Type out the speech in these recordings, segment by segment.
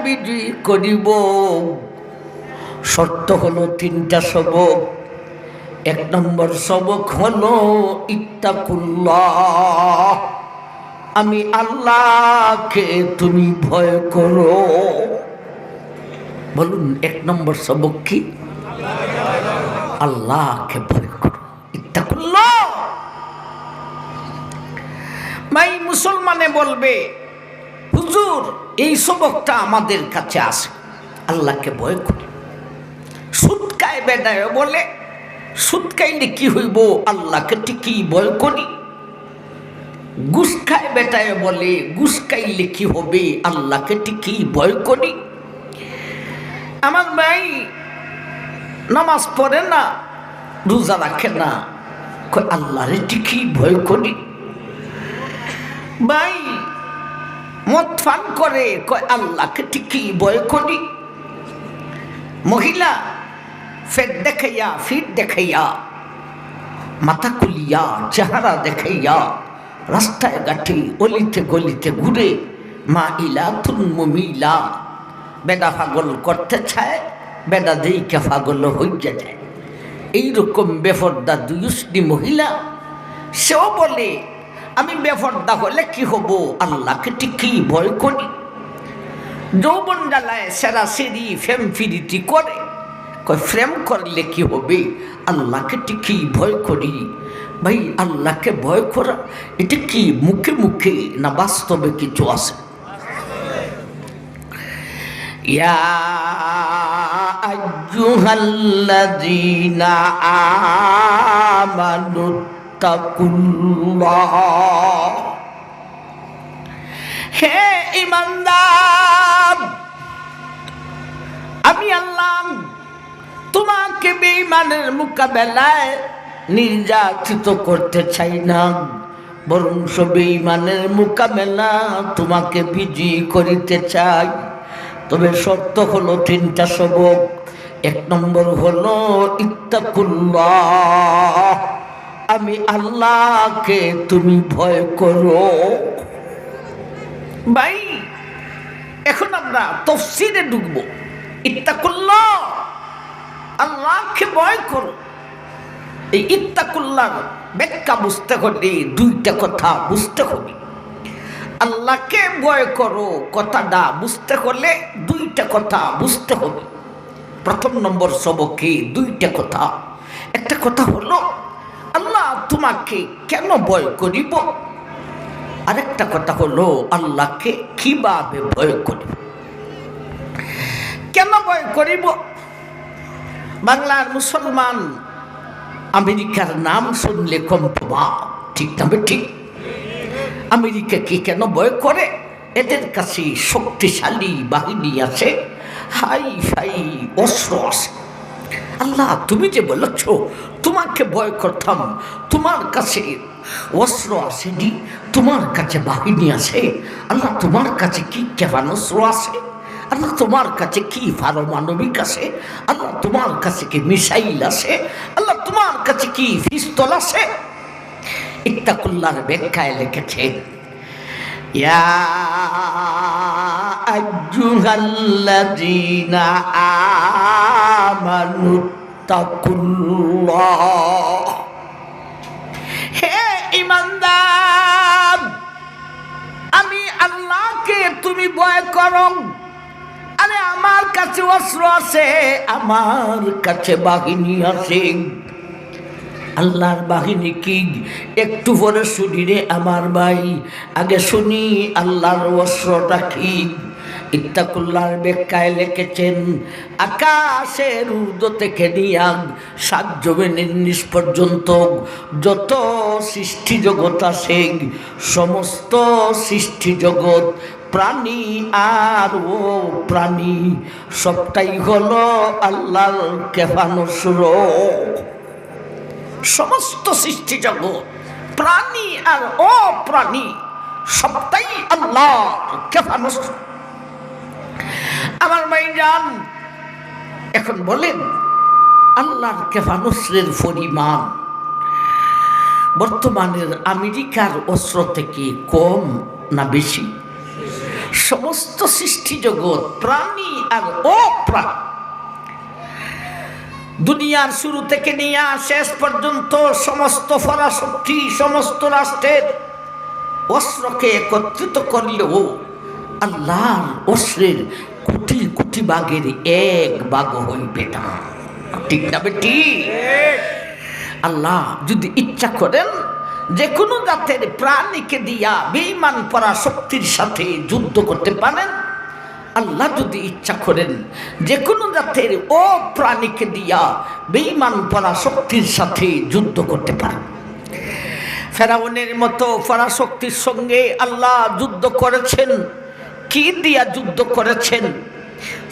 বিজয়ী করিব। শর্ত হলো তিনটা সবক। এক নম্বর সবক হলো ইত্তাকুল্লাহ, আমি আল্লাহকে তুমি ভয় করো। বলুন, এক নম্বর সবক কি? আল্লাহকে ভয় করো, ইত্তাকুল্লাহ। মাই মুসলমানে বলবে, হুজুর এই সবকটা আমাদের কাছে আসে, আল্লাহকে ভয় করি। সুদ খায় বেদায় বলে, সুদ খাইলে কি হইব, আল্লাহকে ঠিকই ভয় করি। ঘুষ খায় বেটায় বলে, ঘুষ খাইলে কি হবে, আল্লাহকে ঠিকই ভয় করি। আমার ভাই নামাজ পড়ে না, রোজা রাখে না, কই আল্লাহরে ঠিকই ভয় করি। ভাই মদ পান করে, কয় আল্লাহকে ঠিকই ভয় করি। মহিলা ফেট দেখাইয়া, ফিট দেখাইয়া, মাথা কুলিয়া, চেহারা দেখাইয়া রাস্তায় ঘাটে অলিতে গলিতে ঘুরে মা ইলাতুন মুমিলা, বেডা পাগল করতে চায়, বেডা দিকে পাগল হইয়া যায়। এইরকম বেফর্দা দুয়ুষ্টি মহিলা, সেও বলে আমি বেফর্দা হলে কি হব, আল্লাহকে ঠিকই ভয় করি। যৌবন জ্বালায় সেরা সেরি ফেম ফিরিতি করে, কয় প্রেম করলে কি হবে, আল্লাহকে ঠিকই ভয় করি। ভাই আল্লাহকে ভয় করা এটা কি মুখে মুখে না বাস্তবে কিছু আছে? ইয়া আইয়ুহাল্লাযীনা আমানুত্তাকুল্লাহ, হে ঈমানদার, আমি আল্লাহ তোমাকে বেঈমানের মোকাবেলায় নির্যাতিত করতে চাই না, বরং বেঈমানের মোকাবেলা তোমাকে বিজয়ী করিতে চাই। তবে শর্ত হলো তিনটা সবক। এক নম্বর হলো ইত্তাকুল্লাহ, আমি আল্লাহকে তুমি ভয় করো। ভাই এখন আমরা তাফসীরে ঢুকবো। ইত্তাকুল্লাহ, আল্লাহকে ভয় করো। এই ইত্তাকুল্লাহ ব্যাখ্যা বুঝতে হলে দুইটা কথা বুঝতে হবে। আল্লাহকে ভয় করো কথাটা বুঝতে হলে দুইটা কথা বুঝতে হবে। প্রথম নম্বর সবকে দুইটা কথা। একটা কথা হলো আল্লাহ তোমাকে কেন ভয় করিব, আরেকটা কথা হলো আল্লাহকে কিভাবে ভয় করিব। কেন ভয় করিব? বাংলার মুসলমান আমেরিকার নাম শুনলে কম্পবা, ঠিক না? ঠিক। আমেরিকাকে কেন ভয় করে? এদের কাছে শক্তিশালী বাহিনী আছে, হাই ফাই অস্ত্র আছে। আল্লাহ তুমি যে বলেছ তোমাকে ভয় করতাম, তোমার কাছে অস্ত্র আসেনি, তোমার কাছে বাহিনী আছে। আল্লাহ তোমার কাছে কি ক্ষেপণাস্ত্র আছে? আল্লাহ তোমার কাছে কি পারমাণবিক আছে? আল্লাহ তোমার কাছে কি মিসাইল আছে? আল্লাহ তোমার কাছে কি পিস্তল আছে? ইত্তাকুল্লাহর ব্যাখ্যায় লিখেছেন, ইয়া আইয়ুহাল্লাযীনা আমানুত্তাকুল্লাহ, হে ঈমানদার, আমি আল্লাহকে তুমি ভয় করো। আরে আমার কাছে অস্ত্র আছে, আমার কাছে বাহিনী আছে। আল্লাহর বাহিনী কি একটু পরে শুনি রে আমার ভাই, আগে শুনি আল্লাহর অস্ত্রটা কি। ইত্তাকুল্লাহর ব্যাখ্যায় লিখেছেন, আকাশের ঊর্ধ্ব থেকে নিয়া সাত জমিনের নিচ পর্যন্ত যত সৃষ্টি জগৎ আছে, সমস্ত সৃষ্টি জগৎ, প্রাণী আর ও প্রাণী সবটাই হলো আল্লাহর ক্ষেপণাস্ত্র। সমস্ত সৃষ্টি জগৎ, প্রাণী আর অপ্রাণী সবটাই আল্লাহর ক্ষেপণাস্ত্র। আমার ভাইজান, এখন বলেন আল্লাহর ক্ষেপণাস্ত্রের পরিমাণ বর্তমানের আমেরিকার অস্ত্র থেকে কম না বেশি? সমস্ত সমস্ত সৃষ্টি জগৎ, প্রাণী আর অপ্রাণ, দুনিয়ার শুরু থেকে নিয়ে শেষ পর্যন্ত সমস্ত পরাশক্তি সমস্ত রাষ্ট্রের অস্ত্রকে একত্রিত করলেও আল্লাহর অস্ত্রের কোটি কোটি ভাগের এক ভাগ হইবে না। ঠিক না বেটি? আল্লাহ যদি ইচ্ছা করেন যে কোনো জাতের প্রাণীকে দিয়া বেঈমান পরাশক্তির সাথে যুদ্ধ করতে পারেন, আল্লাহ যদি ইচ্ছা করেন যে কোনো জাতের প্রাণীকে দিয়া বেঈমান পরাশক্তির সাথে যুদ্ধ করতে পারেন। ফেরাউনের মতো পরাশক্তির সঙ্গে আল্লাহ যুদ্ধ করেছেন। কি দিয়া যুদ্ধ করেছেন?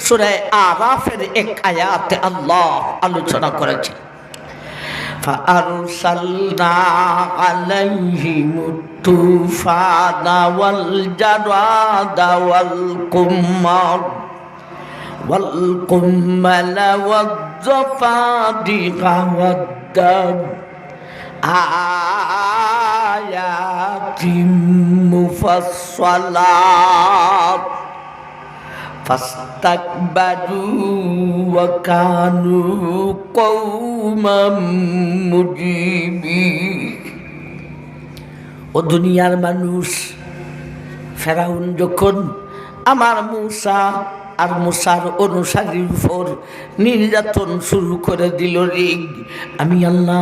সূরা আরাফের এক আয়াতে আল্লাহ আলোচনা করেছেন, فأرسلنا عليهم الطوفان والجراد والقمل والضفادع والدم آيات مفصلات فاستكبروا وكانوا قوما مجرمين। ও দুনিয়ার মানুষ, ফেরাউন যখন আমার মূসা আর মূসার অনুসারীর উপর নির্যাতন শুরু করে দিল রে, আমি আল্লাহ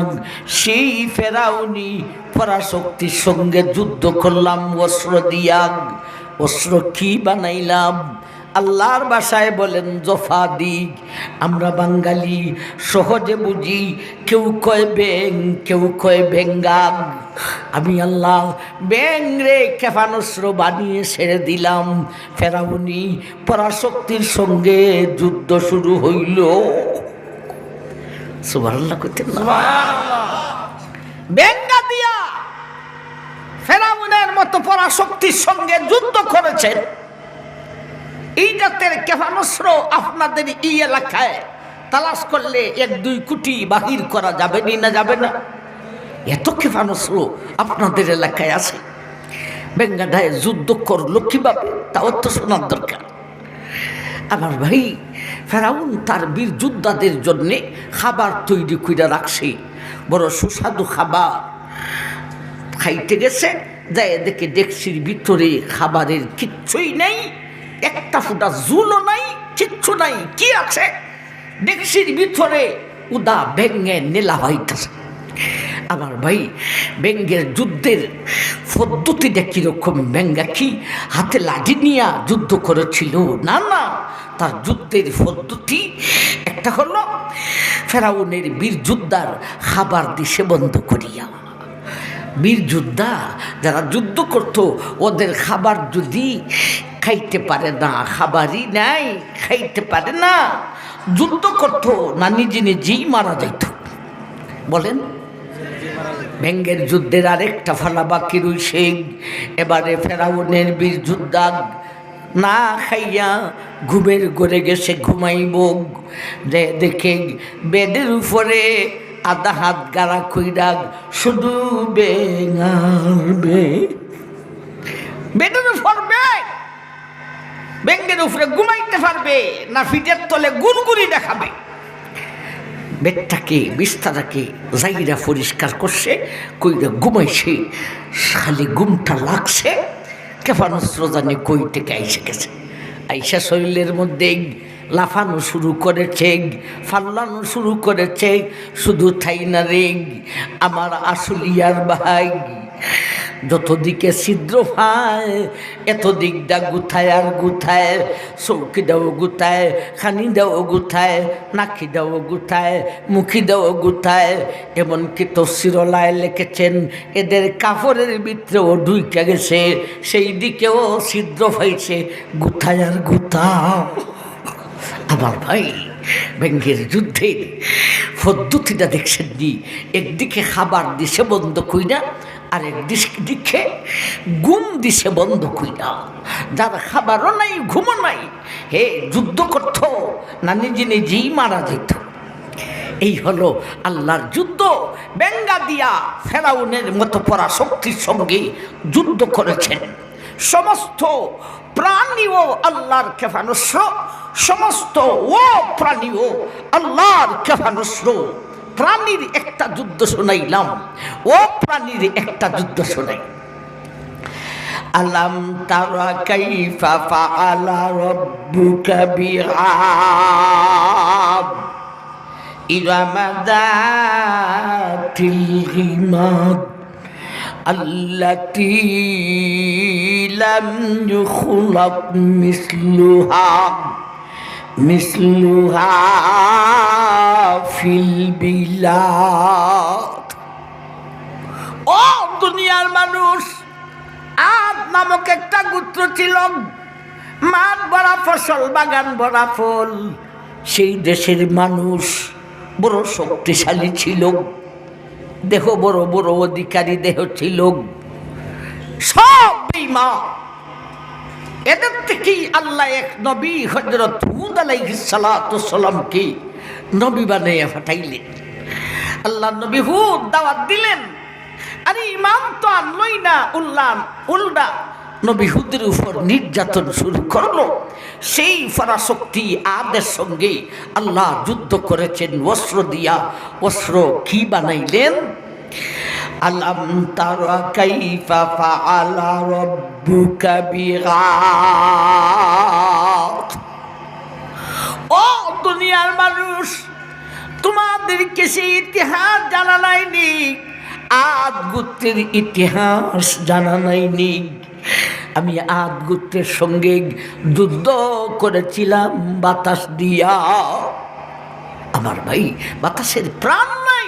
সেই ফেরাউনি পরাশক্তির সঙ্গে যুদ্ধ করলাম অস্ত্র দিয়া। অস্ত্র কি বানাইলাম? আল্লাহর ভাষায় বলেন জফা দিক। আমরা বাঙালি সহজে বুঝি, কেউ কয় ব্যাং, কেউ কয় বেঙ্গাগ। আমি আল্লাহ ব্যাং রে ক্ষেপণাস্ত্র বানিয়ে ছেড়ে দিলাম। ফেরাউনি পরাশক্তির সঙ্গে যুদ্ধ শুরু হইল। সুবহানাল্লাহ কইতেন না? বেঙ্গা দিয়া ফেরাউনের মতো পরাশক্তির সঙ্গে যুদ্ধ করেছেন। এই জাতের ক্ষেপণাস্ত্র আপনাদের এই এলাকায় তালাশ করলে 1-2 কোটি বাহির করা যাবে না? যাবে না? এত ক্ষেপণাস্ত্র আপনাদের এলাকায় আছে। বেঙ্গাদায় যুদ্ধ করলো কিভাবে, তাও তো শোনার দরকার। আমার ভাই, ফেরাউন তার বীর যোদ্ধাদের জন্যে খাবার তৈরি করে রাখছে, বড় সুস্বাদু খাবার। খাইতে গেছে, যায় দেখে ডেকচির ভিতরে খাবারের কিচ্ছুই নেই, একটা ফুটা জুলও নাই, কিচ্ছু নাই। কি আছে? ডেকচির ভিতরে উদা ব্যাঙে নেলা হইতেছে। আমার ভাই, ব্যাঙের যুদ্ধের পদ্ধতিটা কিরকম? ব্যাঙ্গা কি হাতে লাঠি নিয়ে যুদ্ধ করেছিল? না না, তার যুদ্ধের পদ্ধতি একটা হলো ফেরাউনের বীর যোদ্ধার খাবার দিশে বন্ধ করিয়া। বীর যোদ্ধা যারা যুদ্ধ করত, ওদের খাবার যদি খাইতে পারে না, খাবারই নাই, খাইতে পারে না, যুদ্ধ করত না, নিজে নিজেই মারা যাইত। বলেন, ব্যাঙের যুদ্ধের আরেকটা ফালা বাকি রইছে। এবারে ফেরাউনের বীর যোদ্ধা না খাইয়া ঘুমের ঘরে গেছে, ঘুমাইব। যে দেখে বেডের উপরে আধা হাত গাড়া কইরা শুধু বেঙাবে। বেডের উপর ব্যাঙের উপরে ঘুমাইতে পারবে না? ফিটের তলে গুনগুনি দেখাবে। বেডটাকে বিস্তারাকে জায়গা পরিষ্কার করছে, কইরা ঘুমাইছে। খালি ঘুমটা লাগছে, ক্ষেপণাস্ত্র জানি কই থেকে আইসে গেছে। আইসা শরীরের মধ্যে লাফানো শুরু করেছে, ফাল্লানো শুরু করেছে। শুধু থাই না রে আমার আসলিয়ার ভাই, যত দিকে ছিদ্র পায় এত দিকটা গুথায় আর গুথায়। চৌকি দাও গুথায়, খানি দাও গুথায়, নাকি দাও গুথায়, মুখি দাও গুথায়। এমনকি তফসিরলায় লিখেছেন এদের কাপড়ের ভিতরেও ঢুইকা গেছে, সেই দিকেও ছিদ্র পাইছে, গুথায় আর গুথা। আমার ভাই, ব্যাঙের যুদ্ধের পদ্ধতিটা দেখছেন নি? একদিকে খাবার দিছে বন্ধ কইরা, আর একদিকে ঘুম দিছে বন্ধ কইরা। যার খাবারও নাই, ঘুমও নাই, হে যুদ্ধ করত না নিজে নিজেই মারা যেত। এই হলো আল্লাহর যুদ্ধ। বেঙ্গা দিয়া ফেরাউনের মতো পরাশক্তির সঙ্গে যুদ্ধ করেছেন। সমস্ত প্রাণীও আল্লাহর ক্ষেপণাস্ত্র, সমস্ত ও প্রাণীও আল্লাহর ক্ষেপণাস্ত্র। প্রাণীর একটা যুদ্ধ শোনাইলাম, ও প্রাণীর একটা যুদ্ধ শোনাই। আলাম তারা কাইফা ফাআলা রাব্বুকা বিআদ ইরম যাতিল ইমাদ আল্লাতী লাম ইউখলাক মিসলুহা ফিল বিলাদ। ও দুনিয়ার মানুষ, আদ নামক একটা গোত্র ছিল, মাঠ ভরা ফসল, বাগান ভরা ফল। সেই দেশের মানুষ বড় শক্তিশালী ছিল, দেহ বড় বড় অধিকারী দেহ ছিল, সব বেঈমান। এদের থেকেই আল্লাহ এক নবী হযরত হুদ আলাইহিস সালাতু ওয়াস সালামকে নবী বানিয়ে পাঠাইলেন। আল্লাহ নবী হুদ দাওয়াত দিলেন, আরে ইমান তো আনলই না, উল্টা নবী হুদের উপর নির্যাতন শুরু করলো। সেই পরাশক্তি আদের সঙ্গে আল্লাহ যুদ্ধ করেছেন অস্ত্র দিয়া। অস্ত্র কি বানাইলেন? আলাম তারা কাইফা ফাআলা রাব্বুকা বিআদ। ও দুনিয়ার মানুষ, তোমাদেরকে সেই ইতিহাস জানা নাইনি, আদ গোত্রের ইতিহাস জানা নাইনি। আমি আদ গোত্রের সঙ্গে যুদ্ধ করেছিলাম বাতাস দিয়া। আমার ভাই, বাতাসের প্রাণ নাই,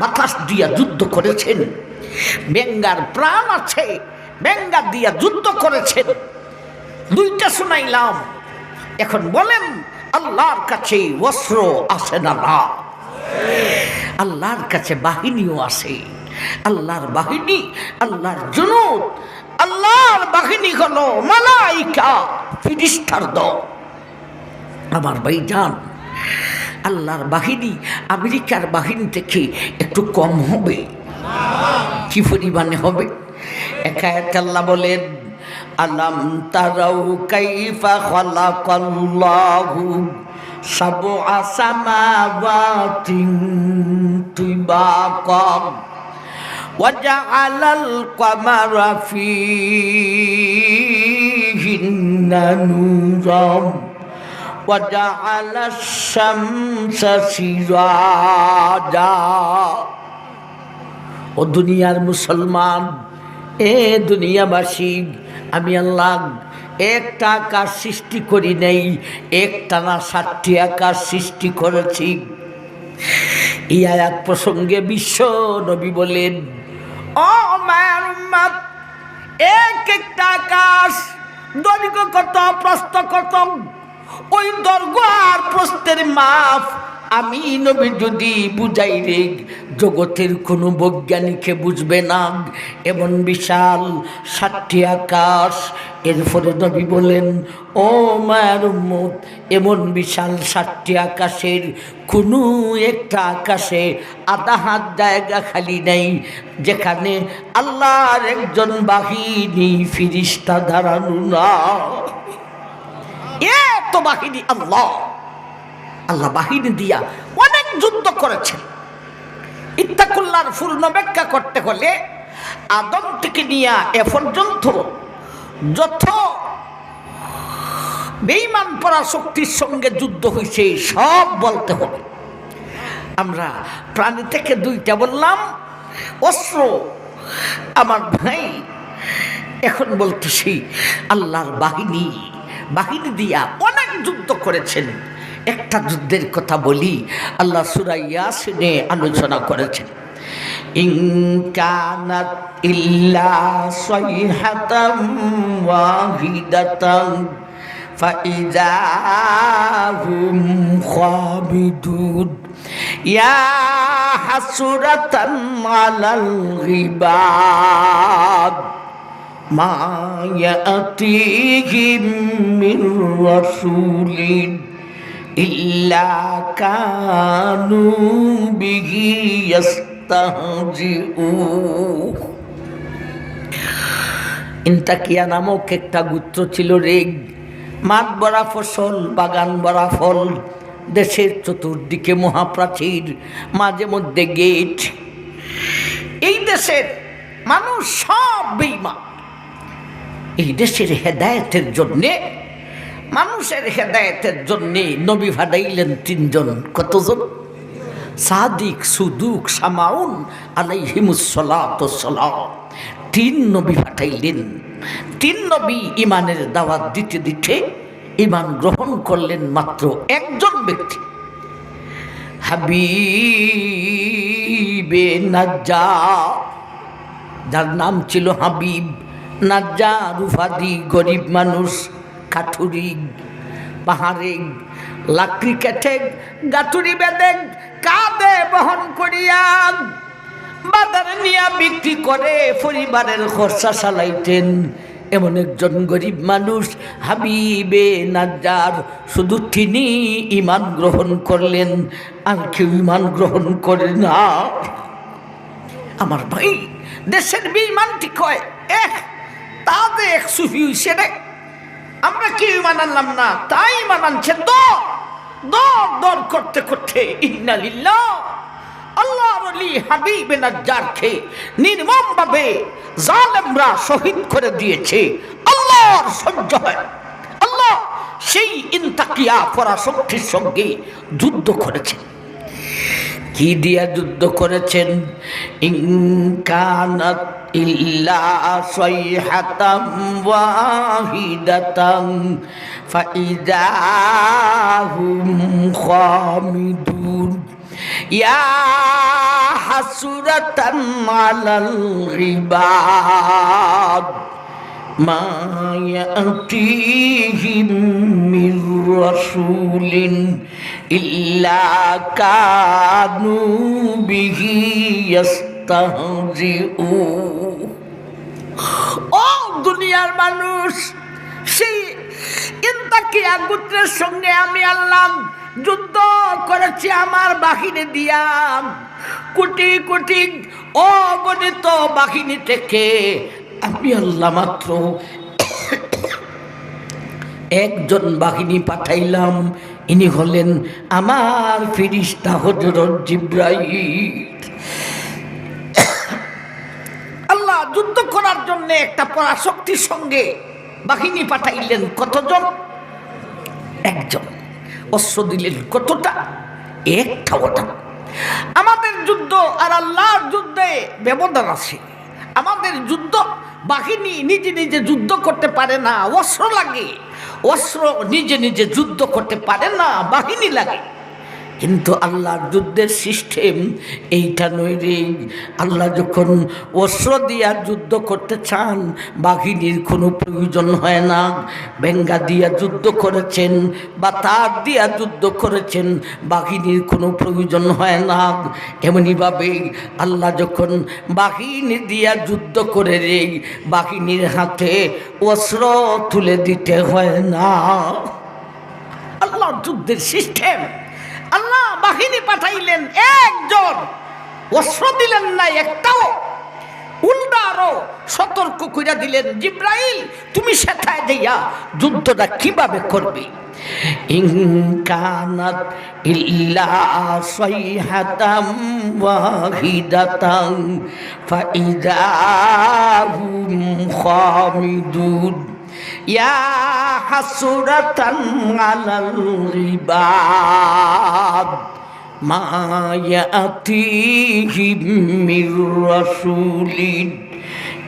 বাতাস দিয়া যুদ্ধ করেছেন। বেঙ্গার প্রাণ আছে, বেঙ্গা দিয়া যুদ্ধ করেছেন। দুইটা শুনাইলাম। এখন বলেন, আল্লাহর কাছে অস্ত্র আছে না? না, আল্লাহর কাছে বাহিনীও আছে। আল্লাহর বাহিনী, আল্লাহর জুনুদ, আল্লাহর বাহিনী হলো মালাইকা, ফেরেশতার দল। আমার ভাইজান, আল্লাহর বাহিনী আমেরিকার বাহিনী থেকে একটু কম হবে? কি পরিমাণে হবে? একায়েত আল্লাহ বলেন, আলাম তারাউ কাইফা খালাকাল্লাহু সাবআ সামাওয়াতিন তিবাকা ওয়া জাআলাল কামারা ফীহিন্না নূরান ওয়া জাআলাশ শামসা সিরাজা। ও দুনিয়ার মুসলমান, এ দুনিয়াবাসী, আমি আল্লাহ একটা আকাশ সৃষ্টি করি নাই, একটা না 7টি আকাশ সৃষ্টি করেছি। এই আয়াত প্রসঙ্গে বিশ্ব নবী বলেন, ও মায়ের উম্মত, এক একটা আকাশ দৈর্ঘ্য কত, প্রস্থ কত, ওই দৈর্ঘ্য আর প্রস্থের মাপ আমি নবী যদি বুঝাই রে, জগতের কোনো বৈজ্ঞানিকে বুঝবে না। এমন বিশাল 7টি আকাশ। এরপরে নবী বলেন, ও মায়ের উম্মত, এমন বিশাল 7টি আকাশের কোনো একটা আকাশে আধা হাত জায়গা খালি নেই, যেখানে আল্লাহর একজন বাহিনী ফেরেশতা দাঁড়ানো না। এত বাহিনী আল্লাহ বাহিনী দিয়া অনেক যুদ্ধ করেছেন। ইত্তাকুল্লাহর পূর্ণ ব্যাখ্যা করতে হলে আদম থেকে নিয়ে এ পর্যন্ত যত বেঈমান পরাশক্তির সঙ্গে যুদ্ধ হয়েছে সব বলতে হবে। আমরা প্রাণী থেকে 2টা বললাম, অস্ত্র। আমার ভাই, এখন বলতেছি আল্লাহর বাহিনী দিয়া অনেক যুদ্ধ করেছেন। একটা যুদ্ধের কথা বলি, আল্লাহ সূরা ইয়াসিনে আলোচনা করেছেন, ইন কানাত ইল্লা সাইহাতাম ওয়াহিদাতান ফাইযা হুম খাবিদুন ইয়া হাসরাতান আলাল গিবাদ মা ইয়াতিহিম মির রাসূলিন ইল্লা কানু বিহি ইস্তাহজিউন। ইন্তাকিয়া নামক একটা গোত্র ছিল রে। মাঠ ভরা ফসল, বাগান ভরা ফল, দেশের চতুর্দিকে মহাপ্রাচীর, মাঝে মধ্যে গেট। এই দেশের মানুষ সব বেঈমান। এই দেশের হেদায়েতের জন্যে, মানুষের হেদায়েতের জন্যে নবী ভাড়াইলেন তিনজন। কতজন? সাদিক, সুদুক, সামাউন আলাইহিমুসসালাতু সালাম। তিন নবী পাঠাইলেন। তিন নবী ইমানের দাওয়াত দিতে দিতে ইমান গ্রহণ করলেন মাত্র একজন ব্যক্তি, হাবিবে নাজ্জার, যার নাম ছিল হাবিব। নাজ্জার উপাধি, গরিব মানুষ, কাঠুরি, পাহাড়ে লাকড়ি কেটে গাঠুরি বেঁধে কাঁধে বহন করিয়া বাজারে নিয়ে বিক্রি করে পরিবারের খরচা চালাইতেন। এমন একজন গরিব মানুষ হাবিবে নাজ্জার। শুধু তিনি ঈমান গ্রহণ করলেন, আর কেউ ঈমান গ্রহণ করে না। আমার ভাই, দেশের বেঈমান ঠিক হয় তাদের এক সুফি হইছে রে। আমরা কি ঈমান আনলাম না, তাই ঈমান আনছে দর করতে করতে ইন্না লিল্লাহ। আল্লাহর ওলি হাবিবে নাজ্জারকে নির্মমভাবে জালেমরা শহীদ করে দিয়েছে। আল্লাহর সহ্য হয়। আল্লাহ সেই ইন্তাকিয়া পরাশক্তির সঙ্গে যুদ্ধ করেছেন। কি দিয়া যুদ্ধ করেছেন? ইনকানাত ইল্লা সাইহাতাম ওয়াহিদাতাম ফাইদা হুম খামিদুন ইয়া হাসরাতান আলাল ইবাদ মা ইয়াতিহিম মির রাসূলিন ইল্লা কানু বিহি ইস্তাহজিউন। ও দুনিয়ার মানুষ, সেই ইন্তাকিয়া গোত্রের সঙ্গে আমি আল্লাহ যুদ্ধ করেছি আমার বাহিনী দিয়া। কোটি কোটি অগণিত বাহিনী থেকে আমি আল্লাহ মাত্র একজন বাহিনী পাঠাইলাম। ইনি হলেন আমার ফেরেশতা হযরত জিবরাইল। আল্লাহ যুদ্ধ করার জন্য একটা পরাশক্তির সঙ্গে বাহিনী পাঠাইলেন। কতজন? একজন। অস্ত্র দিলেন কতটা? একটাও না। আমাদের যুদ্ধ আর আল্লাহর যুদ্ধে ব্যবধান আছে। আমাদের যুদ্ধ বাহিনী নিজে নিজে যুদ্ধ করতে পারে না, অস্ত্র লাগে। অস্ত্র নিজে নিজে যুদ্ধ করতে পারে না, বাহিনী লাগে। কিন্তু আল্লাহর যুদ্ধের সিস্টেম এইটা নয় রে। আল্লাহ যখন অস্ত্র দিয়া যুদ্ধ করতে চান, বাহিনীর কোনো প্রয়োজন হয় না। বেঙ্গা দিয়া যুদ্ধ করেছেন বা তার দিয়া যুদ্ধ করেছেন, বাহিনীর কোনো প্রয়োজন হয় না। এমনিভাবে আল্লাহ যখন বাহিনী দিয়া যুদ্ধ করে রে, বাহিনীর হাতে অস্ত্র তুলে দিতে হয় না। আল্লাহর যুদ্ধের সিস্টেম। আল্লাহ বাহিনী পাঠাইলেন একজন, অস্ত্র দিলেন না একটাও। উল্টা আরো সতর্ক কইরা দিলেন, জিবরাইল তুমি সেটায় দিয়া যুদ্ধটা কিভাবে করবে। ইনকানাত ইল্লা সাইহাতাম ওয়াহিদাতাম ফাইদা হুম খামিদুন ইয়া হাসরাতান আলাল ইবাদ মা ইয়াতিহিম মির রাসূলিন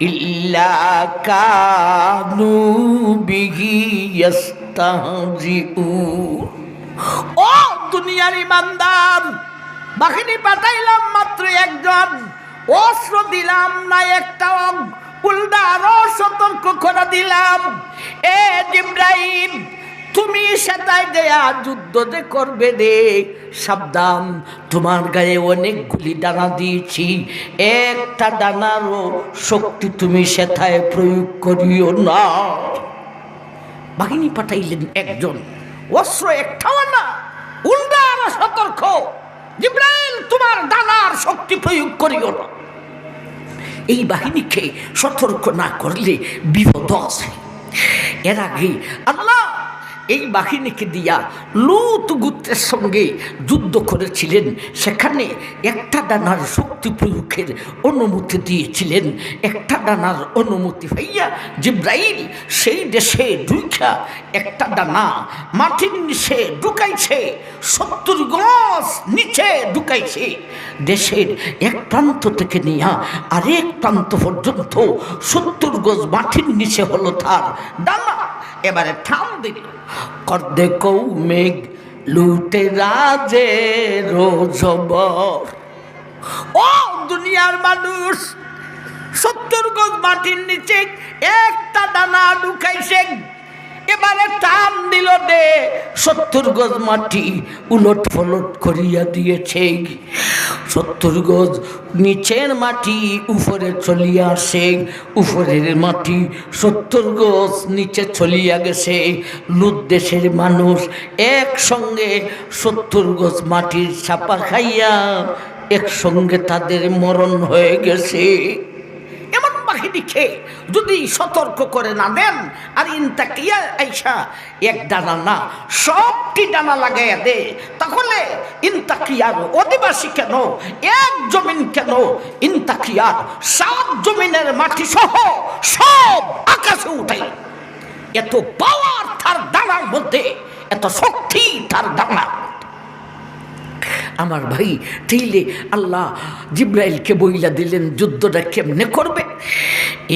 ইল্লা কানু বিহি ইস্তাহজিউন। ও দুনিয়ার ইমানদার, বাহিনী পাঠাইলাম মাত্র একজন, অস্ত্র দিলাম না একটাও। উল্টা আরো সতর্ক করে দিলাম, এ জিবরাইল তুমি সেটাই দেয়া যুদ্ধ যে করবে রে, সাবধান, তোমার গায়ে অনেকগুলি ডানা দিয়েছি, একটা ডানারও শক্তি তুমি সেটায় প্রয়োগ করিও না। বাহিনী পাঠাইলেন একজন, অস্ত্র একটাও না। উল্টা আরো সতর্ক, জিবরাইল তোমার ডানার শক্তি প্রয়োগ করিও না। এই বাহিনীকে সতর্ক না করলে বিপদ আছে। এর আগে আল্লাহ এই বাহিনীকে দিয়া লূত গোত্রের সঙ্গে যুদ্ধ করেছিলেন। সেখানে একটা ডানার শক্তি প্রয়োগের অনুমতি দিয়েছিলেন। একটা ডানার অনুমতি হইয়া জিব্রাইল সেই দেশে ঢুকা একটা ডানা মাটির নিচে ঢুকাইছে, 70 গজ নিচে ঢুকাইছে। দেশের এক প্রান্ত থেকে নিয়ে আরেক প্রান্ত পর্যন্ত 70 গজ মাটির নিচে হলো তার ডানা। এবারে থাম দিল কর্দে কৌমেঘ লুটে রাজে রোজবর। ও দুনিয়ার মানুষ, 70 গজ মাটির নিচে একটা দানা ঢুকাইছে। এবারে টান দিল দে, 70 গজ মাটি উলট ফলট করিয়া দিয়েছে। 70 গজ নিচের মাটি উপরে চলিয়া আসে, উপরের মাটি 70 গজ নিচে চলিয়া গেছে। লুত দেশের মানুষ একসঙ্গে 70 গজ মাটির ছাপা খাইয়া একসঙ্গে তাদের মরণ হয়ে গেছে। এমন বাহিনীকে যদি সতর্ক করে না দেন, আর ইনতাকিয়া আইসা এক ডানা না সবটি ডানা লাগাইয়া দে, তাহলে ইনতাকিয়ার অধিবাসী কেন, এক জমিন কেন, ইনতাকিয়ার 7 জমিনের মাটি সহ সব আকাশে উঠাই। এত পাওয়ার তার ডানার মধ্যে, এত শক্তি তার ডানা। আমার ভাই তাইলে আল্লাহ জিব্রাইলকে বইলা দিলেন যুদ্ধটা কেমনে করবে।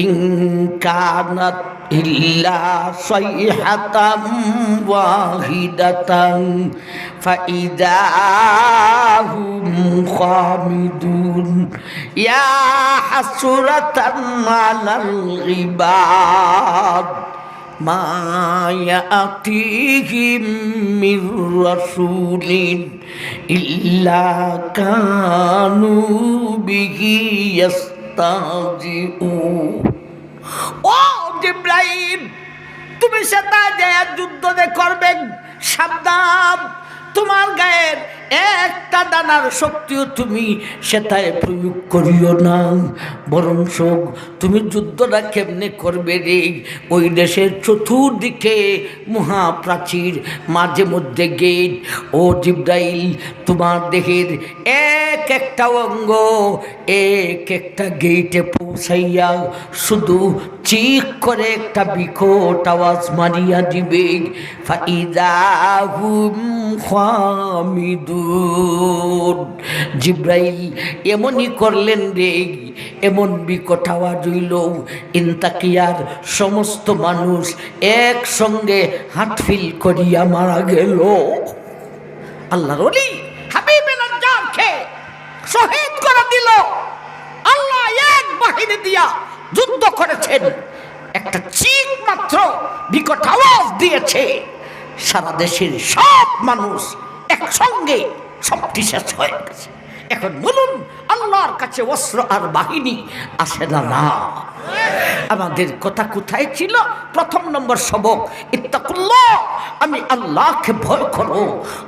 ইনকানাত ইল্লা সাইহাতাম ওয়াহিদাতাম ফাইদাহুম খামিদুন ইয়া হাসরাতান আলাল ইবাদ মা ইয়াতিহিম মির রাসূলিন ইল্লা কানু বিহি ইস্তাহজিউন। ও জিব্রাইল, তুমি সেটা যে যুদ্ধ করবে, সাবধান, তোমার গায়ের একটা দানার শক্তিও তুমি সেটায় প্রয়োগ করিও না। বরং তুমি যুদ্ধটা কেমনে করবে রে, ওই দেশের চতুর্দিকে মহাপ্রাচীর, মাঝে মধ্যে গেট। ও জিব্রাইল, তোমার দেহের এক একটা অঙ্গ এক একটা গেটে পৌঁছাইয়া শুধু চিক করে একটা বিকট আওয়াজ মারিয়া দিবে। ফাইদাহুম খামিদুন। জিব্রাইল এমনই করলেন রে, এমন বিকট আওয়াজ হইল, ইনতাকিয়ার সমস্ত মানুষ একসঙ্গে হাতফিল করিয়া মারা গেল। আল্লাহর ওলি হাবিবে নাজ্জারকে শহীদ করে দিল। আল্লাহ এক বাহিনী দিয়া যুদ্ধ করেছেন, একটা চিক মাত্র বিকট আওয়াজ দিয়েছে, সারা দেশের সব মানুষ একসঙ্গে সবটি শেষ হয়ে গেছে। এখন বলুন, আল্লাহর কাছে অস্ত্র আর বাহিনী আসে না? না। আমাদের কথা কোথায় ছিল? 1 নম্বর সবক, ইত্তাকুল্লাহ, আমি আল্লাহকে ভয় করো।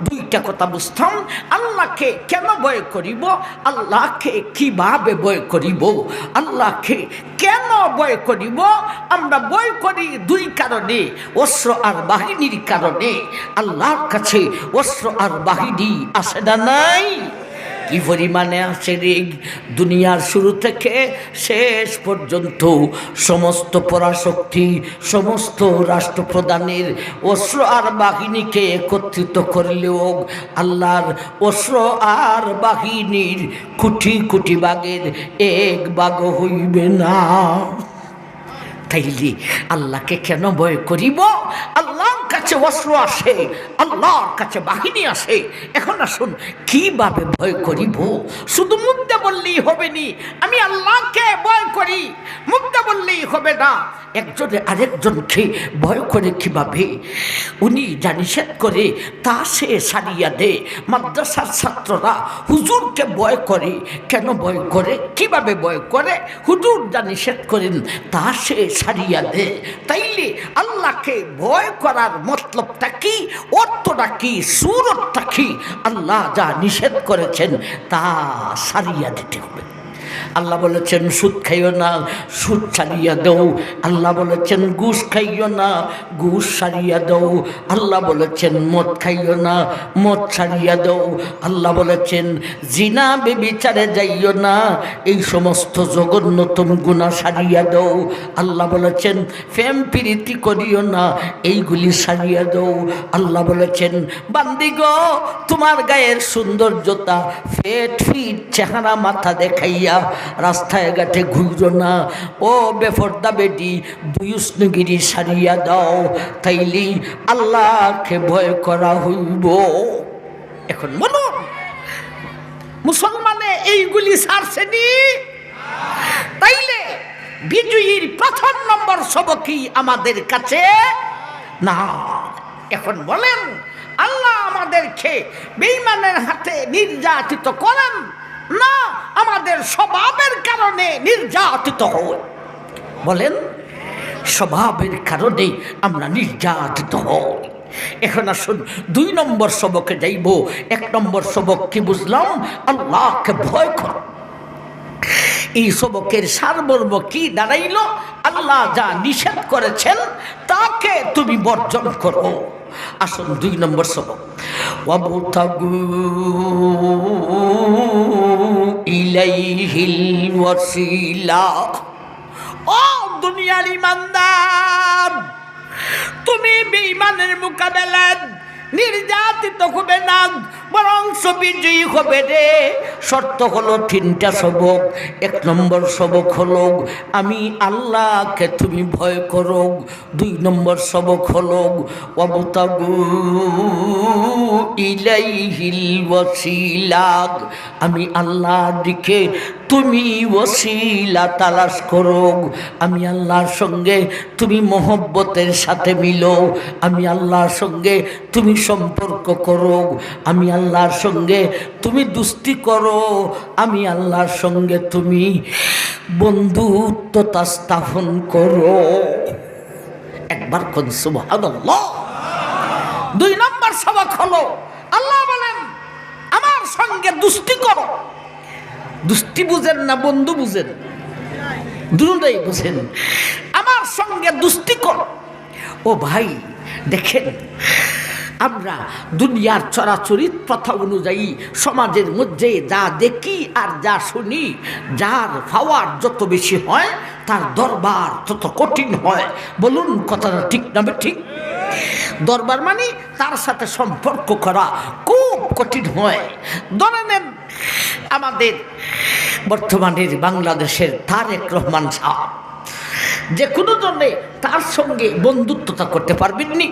2টা কথা বুঝতাম, আল্লাহকে কেন ভয় করিব, আল্লাহকে কিভাবে ভয় করিব, আল্লাহকে কেন ভয় করিব। আমরা ভয় করি 2 কারণে, অস্ত্র আর বাহিনীর কারণে। আল্লাহর কাছে অস্ত্র আর বাহিনী আসে না? নাই। কি পরিমাণে আসে রে! দুনিয়ার শুরু থেকে শেষ পর্যন্ত সমস্ত পরাশক্তি, সমস্ত রাষ্ট্রপ্রধানের অস্ত্র আর বাহিনীকে একত্রিত করলেও আল্লাহর অস্ত্র আর বাহিনীর কোটি কোটি ভাগের 1 ভাগ হইবে না। তাইলে আল্লাহকে কেন ভয় করিব? আল্লাহর কাছে অস্ত্র আসে, আল্লাহর কাছে বাহিনী আসে। এখন আসুন, কিভাবে ভয় করিব? শুধু মুখে বললেই হবে নি আমি আল্লাহকে ভয় করি, মুখে বললেই হবে না। একজনে আরেকজনকে ভয় করে কিভাবে? উনি যা নিষেধ করে তা সে সারিয়া দে। মাদ্রাসার ছাত্ররা হুজুরকে ভয় করে। কেন ভয় করে? কিভাবে ভয় করে? হুজুর যা নিষেধ করেন তা সে সারিয়া দে। তাইলে আল্লাহকে ভয় করার মতলবটা কি, অর্থটা কি, সুরতটা কি? আল্লাহ যা নিষেধ করেছেন তা সারিয়া দিতে হবে। আল্লাহ বলেছেন সুদ খাইও না, সুদ ছাড়িয়া দাও। আল্লাহ বলেছেন ঘুষ খাইও না, ঘুষ ছাড়িয়া দাও। আল্লাহ বলেছেন মদ খাইও না, মদ ছাড়িয়া দাও। আল্লাহ বলেছেন জিনা বেবিচারে যাইও না, এই সমস্ত জঘন্যতম গুনাহ ছাড়িয়া দাও। আল্লাহ বলেছেন প্রেম প্রীতি করিও না, এইগুলি ছাড়িয়া দাও। আল্লাহ বলেছেন বান্দি গো, তোমার গায়ের সৌন্দর্যতা ফেট ফিট চেহারা মাথা দেখাইয়া রাস্তায় ঘাটে ঘুরো না। ও বেফর্দা বেটি, দুয়ুষ্ণগিরি সারিয়া দাও, তাইলে আল্লাহকে ভয় করা হইব। এখন বলুন, মুসলমানে এইগুলি ছাড়ছেনি? তাইলে বিজয়ীর প্রথম নম্বর সবকই আমাদের কাছে না। এখন বলেন, আল্লাহ আমাদেরকে বেঈমানের হাতে নির্যাতিত করেন না আমাদের স্বভাবের কারণে নির্যাতিত হই? বলেন, স্বভাবের কারণে আমরা নির্যাতিত হই। এখন আসুন 2 নম্বর সবকে যাইব। 1 নম্বর সবক কি বুঝলাম? আল্লাহকে ভয় কর। এই সবকের সারমর্ম কি দাঁড়াইল? আল্লাহ যা নিষেধ করেছেন তাকে তুমি বর্জন করো। আসুন 2 নম্বর সবক, ওয়াবতাগু ইলাইহিল ওয়াসিলা। ও দুনিয়ার ইমানদার, তুমি বেঈমানের মোকাবেলায় নির্যাতিত হবে না, বরং বিজয়ী হবে রে। শর্ত হলো 3টা সবক। 1 নম্বর সবক হলো আমি আল্লাহকে তুমি ভয় করো। 2 নম্বর সবক হলো ওয়াবতাগু ইলাইহিল ওয়াসিলা, আমি আল্লাহর দিকে তুমি ওসিলা তালাশ করো। আমি আল্লাহর সঙ্গে তুমি মহব্বতের সাথে মিলো। আমি আল্লাহর সঙ্গে তুমি সম্পর্ক করো। আমি আল্লাহর সঙ্গে তুমি দুস্তি করো। আমি আল্লাহর সঙ্গে তুমি বন্ধুত্বতা স্থাপন করো। একবার কোন সুবহানাল্লাহ। 2 নম্বর সবক হলো আল্লাহ বলেন আমার সঙ্গে দুস্তি করো। দুস্তি বুঝেন না বন্ধু বুঝেন? দুটোই বুঝেন। আমার সঙ্গে দুস্তি করো। ও ভাই দেখেন, আমরা দুনিয়ার চরাচরিত প্রথা অনুযায়ী সমাজের মধ্যে যা দেখি আর যা শুনি, যার পাওয়ার যত বেশি হয় তার দরবার তত কঠিন হয়। বলুন কথাটা ঠিক না ঠিক? দরবার মানে তার সাথে সম্পর্ক করা খুব কঠিন হয়। ধরে নেন আমাদের বর্তমানের বাংলাদেশের তারেক রহমান সাহেব, যে কোনো জন্যে তার সঙ্গে বন্ধুত্বতা করতে পারবেননি।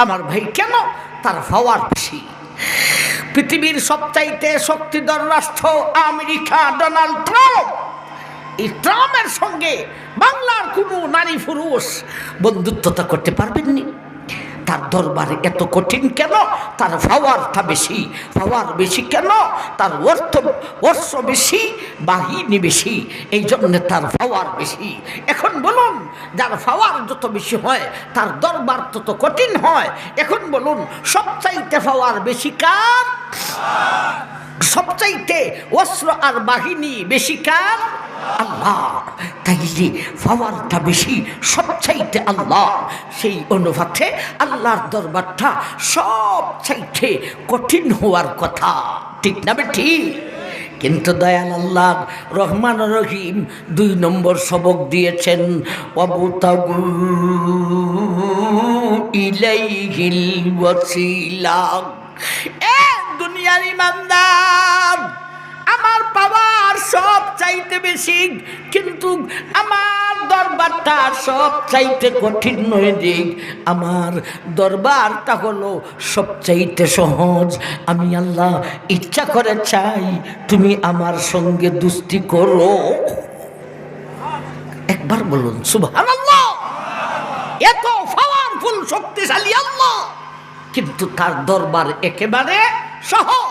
আমার ভাই কেন? তার পাওয়ার বেশি। পৃথিবীর সবচাইতে শক্তিধর রাষ্ট্র আমেরিকা, ডোনাল্ড ট্রাম্প। এই ট্রাম্পের সঙ্গে বাংলার কোনো নারী পুরুষ বন্ধুত্বতা করতে পারবেননি। তার দরবারে এত কঠিন কেন? তার পাওয়ারটা বেশি। পাওয়ার বেশি কেন? তার অর্থ বেশি, বাহিনী বেশি, এই জন্য তার পাওয়ার বেশি। এখন বলুন, যার পাওয়ার যত বেশি হয় তার দরবার তত কঠিন হয়। এখন বলুন, সবচাইতে পাওয়ার বেশি কার? সবচাইতে অস্ত্র আর বাহিনী বেশি কার? আল্লাহ। তাইলে পাওয়ারটা বেশি সবচাইতে আল্লাহ। সেই অনুপাতে আল্লাহর দরবারটা সবচাইতে কঠিন হওয়ার কথা, ঠিক না ঠিক? কিন্তু দয়াল আল্লাহ রহমান রহিম 2 নম্বর সবক দিয়েছেন, ওয়াবতাগু ইলাইহিল ওয়াসিলা। এ দুনিয়ার ইমানদার, আমার পাওয়ার সব চাইতে বেশি, কিন্তু আমার দরবারটা সব চাইতে কঠিন নয় দিক। আমার দরবারটা হলো সবচাইতে সহজ। আমি আল্লাহ ইচ্ছা করে চাই তুমি আমার সঙ্গে দুস্তি করো। একবার বলুন সুবহানাল্লাহ। এত পাওয়ারফুল শক্তিশালী আল্লাহ, কিন্তু তার দরবার একেবারে সহজ।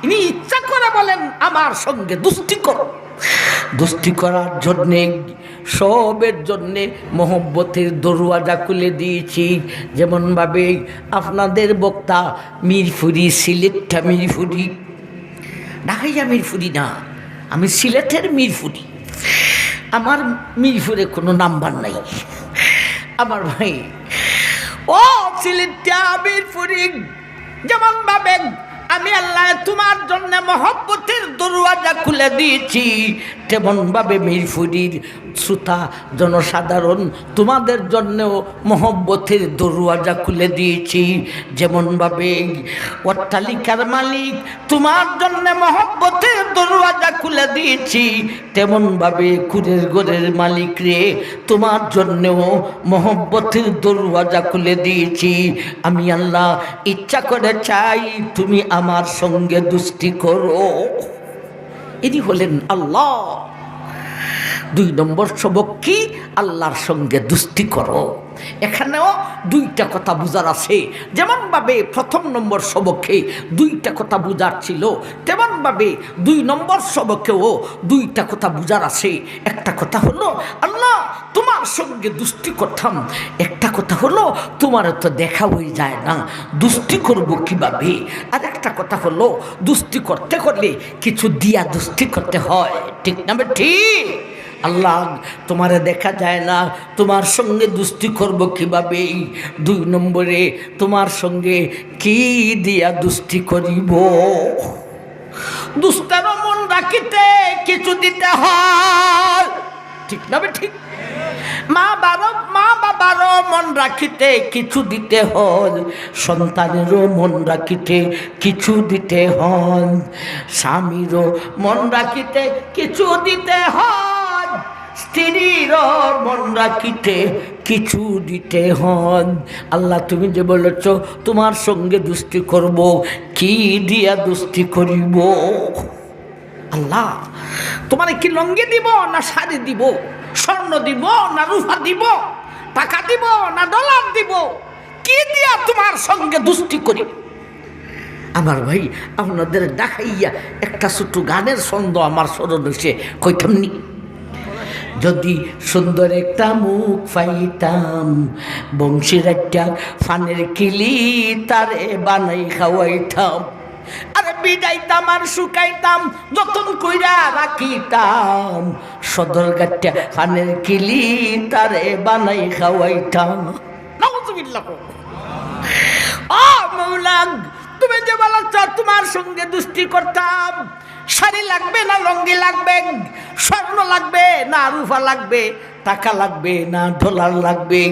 ইনি ইচ্ছা করে বলেন আমার সঙ্গে দুস্তি করো। দুস্তি করার জন্যে সবের জন্যে মহব্বতের দরওয়াজা খুলে দিয়েছি। যেমনভাবে আপনাদের বক্তা মিরপুরি, সিলেটটা মিরপুরি, ঢাকাইয়া মিরপুরি না, আমি সিলেটের মিরপুরি, আমার মিরপুরে কোনো নাম্বার নাই। আমার ভাই ও সিলেটিয়া মিরপুরি, যেমন ভাবে আমি আল্লাহ তোমার জন্য মহব্বতের দরওয়াজা খুলে দিয়েছি, তেমন ভাবে মিরপুরির শ্রোতা জনসাধারণ তোমাদের জন্যও মহব্বতের দরওয়াজা খুলে দিয়েছি। যেমন ভাবে অট্টালিকার মালিক তোমার জন্য মহব্বতের দরওয়াজা খুলে দিয়েছি, তেমন ভাবে কুরের ঘরের মালিক রে তোমার জন্যও মহব্বতের দরওয়াজা খুলে দিয়েছি। আমি আল্লাহ ইচ্ছা করে চাই তুমি আমার সঙ্গে দুষ্টি করো। ইনি হলেন আল্লাহ। 2 নম্বর সবক কি? আল্লাহর সঙ্গে দুষ্টি করো। এখানেও 2টা কথা বুঝার আছে। যেমনভাবে 1ম নম্বর সবকে 2টা কথা বুঝার ছিল, তেমনভাবে 2 নম্বর সবকেও 2টা কথা বুঝার আছে। একটা কথা হলো আল্লাহ তোমার সঙ্গে দুষ্টি করতাম, একটা কথা হলো তোমার তো দেখা হয়ে যায় না, দুষ্টি করব কিভাবে। আর একটা কথা হলো দুষ্টি করতে করলে কিছু দিয়া দুষ্টি করতে হয়, ঠিক না? ঠিক। আল্লাহ তোমারে দেখা যায় না, তোমার সঙ্গে দুষ্টি করব কিভাবে? 2 নম্বরে তোমার সঙ্গে কি দিয়া দুষ্টি করিব? দুষ্টার মন রাখিতে কিছু দিতে হয়, ঠিক না? ঠিক। মা বাবারও মন রাখিতে কিছু দিতে হয়, সন্তানেরও মন রাখিতে কিছু দিতে হয়, স্বামীরও মন রাখিতে কিছু দিতে হয়, স্ত্রীরও মন রাখিতে কিছু দিতে হন। আল্লাহ তুমি যে বলেছ তোমার সঙ্গে দুষ্টি করব, কি দিয়া দুষ্টি করিব? আল্লাহ তোমার কি লঙ্গি দিব না শাড়ি দিব, স্বর্ণ দিব না রূপা দিব, টাকা দিব না ডলার দিব, কি দিয়া তোমার সঙ্গে দুষ্টি করিব? আমার ভাই আপনাদের দেখাইয়া একটা ছোট্ট গানের ছন্দ আমার স্মরণ হয়েছে, কইতাম নি? যদি সুন্দর একটা মুখ পাইতাম, বংশীর একটা ফানের কিলি তারে বানাই খাওয়াইতাম, আর বিদাইতাম আর শুকাইতাম যতন কইরা রাখিতাম, সদর গাট্টা ফানের কিলি তারে বানাই খাওয়াইতাম। নাউযুবিল্লাহ। ও মাওলা তুমি যে বলেছ তোমার সঙ্গে দুষ্টি করতাম, শাড়ি লাগবে না লঙ্গি লাগবে, স্বর্ণ লাগবে না রূপা লাগবে, টাকা লাগবে না ডলার লাগবে,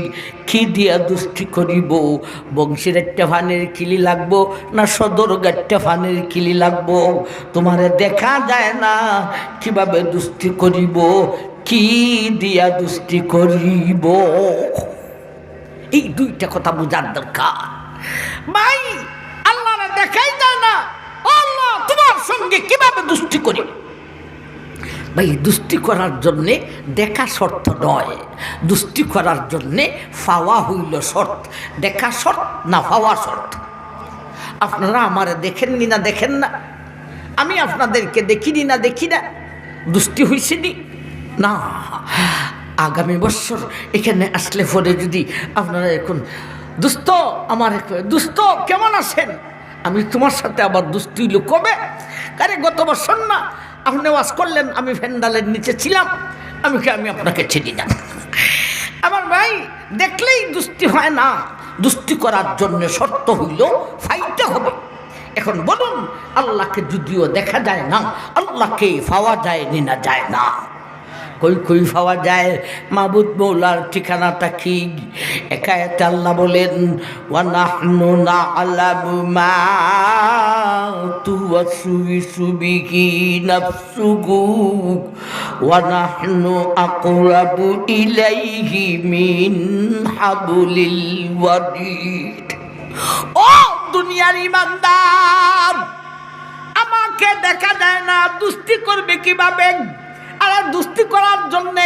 কি দিয়া দুষ্টি করিব? বংশীর একটা ফানের কিলি লাগবো না সদর গাট্টা ফানের কিলি লাগবো? তোমারে দেখা যায় না, কিভাবে দুষ্টি করিব? কি দিয়া দুষ্টি করিব? এই 2টা কথা বোঝার দরকার ভাই। আল্লাহরে দেখাই যায় না, আল্লাহ তোমার সঙ্গে কিভাবে দুষ্টি করি? ভাই দুষ্টি করার জন্যে দেখা শর্ত নয়, দুষ্টি করার জন্যে পাওয়া হইল শর্ত। দেখা শর্ত না পাওয়া শর্ত। আপনারা আমারে দেখেননি না দেখেন না, আমি আপনাদেরকে দেখিনি না দেখি না, দুষ্টি হয়েছিনি না। আগামী বছর এখানে আসলে পরে যদি আপনারা এখন দুস্থ আমার দুস্থ কেমন আছেন, আমি তোমার সাথে আবার দুষ্টি হইল কবে? আরে গত বছর না আপনি ওয়াজ করলেন, আমি ফ্যান্ডালের নিচে ছিলাম, আমি আপনাকে চিনি না। আমার ভাই দেখলেই দুষ্টি হয় না, দুষ্টি করার জন্য শর্ত হইল ফাইতে হবে। এখন বলুন আল্লাহকে যদিও দেখা যায় না, আল্লাহকে পাওয়া যায় না যায় না? কই কই পাওয়া যায়? মাবুদ মৌলার ঠিকানাটা কি? একায়েতে আল্লাহ বলেন ওয়া নাহনু না'লামু মা তুওয়াসবিসু বিহি নাফসুহু ওয়া নাহনু আকরাবু ইলাইহি মিন হাবলিল ওয়ারিদ। ও দুনিয়ার ইমানদার, আমাকে দেখা যায় না, দুষ্টি করবে কিভাবে? আর দুস্তি করার জন্যে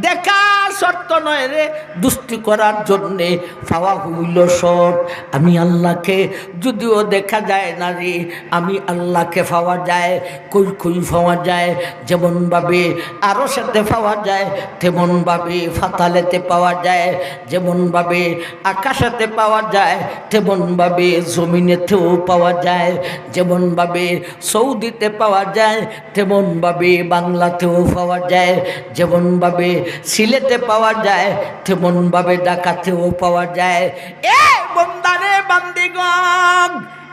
দেখা শর্ত নয় রে, দুস্তি করার জন্যে পাওয়া হইল শর্ত। আমি আল্লাহকে যদিও দেখা যায় না রে, আমি আল্লাহকে পাওয়া যায়। কই কই পাওয়া যায়? যেমনভাবে আরও সাথে পাওয়া যায়, তেমনভাবে ফাতালেতে পাওয়া যায়। যেমনভাবে আকাশেতে পাওয়া যায়, তেমনভাবে জমিনেতেও পাওয়া যায়। যেমনভাবে সৌদিতে পাওয়া যায়, তেমনভাবে বাংলাতেও পাওয়া যায়। যেমনভাবে সিলেটে পাওয়া যায়, তেমনভাবে ঢাকাতেও পাওয়া যায়। এ বন্দারে বান্দিগণ,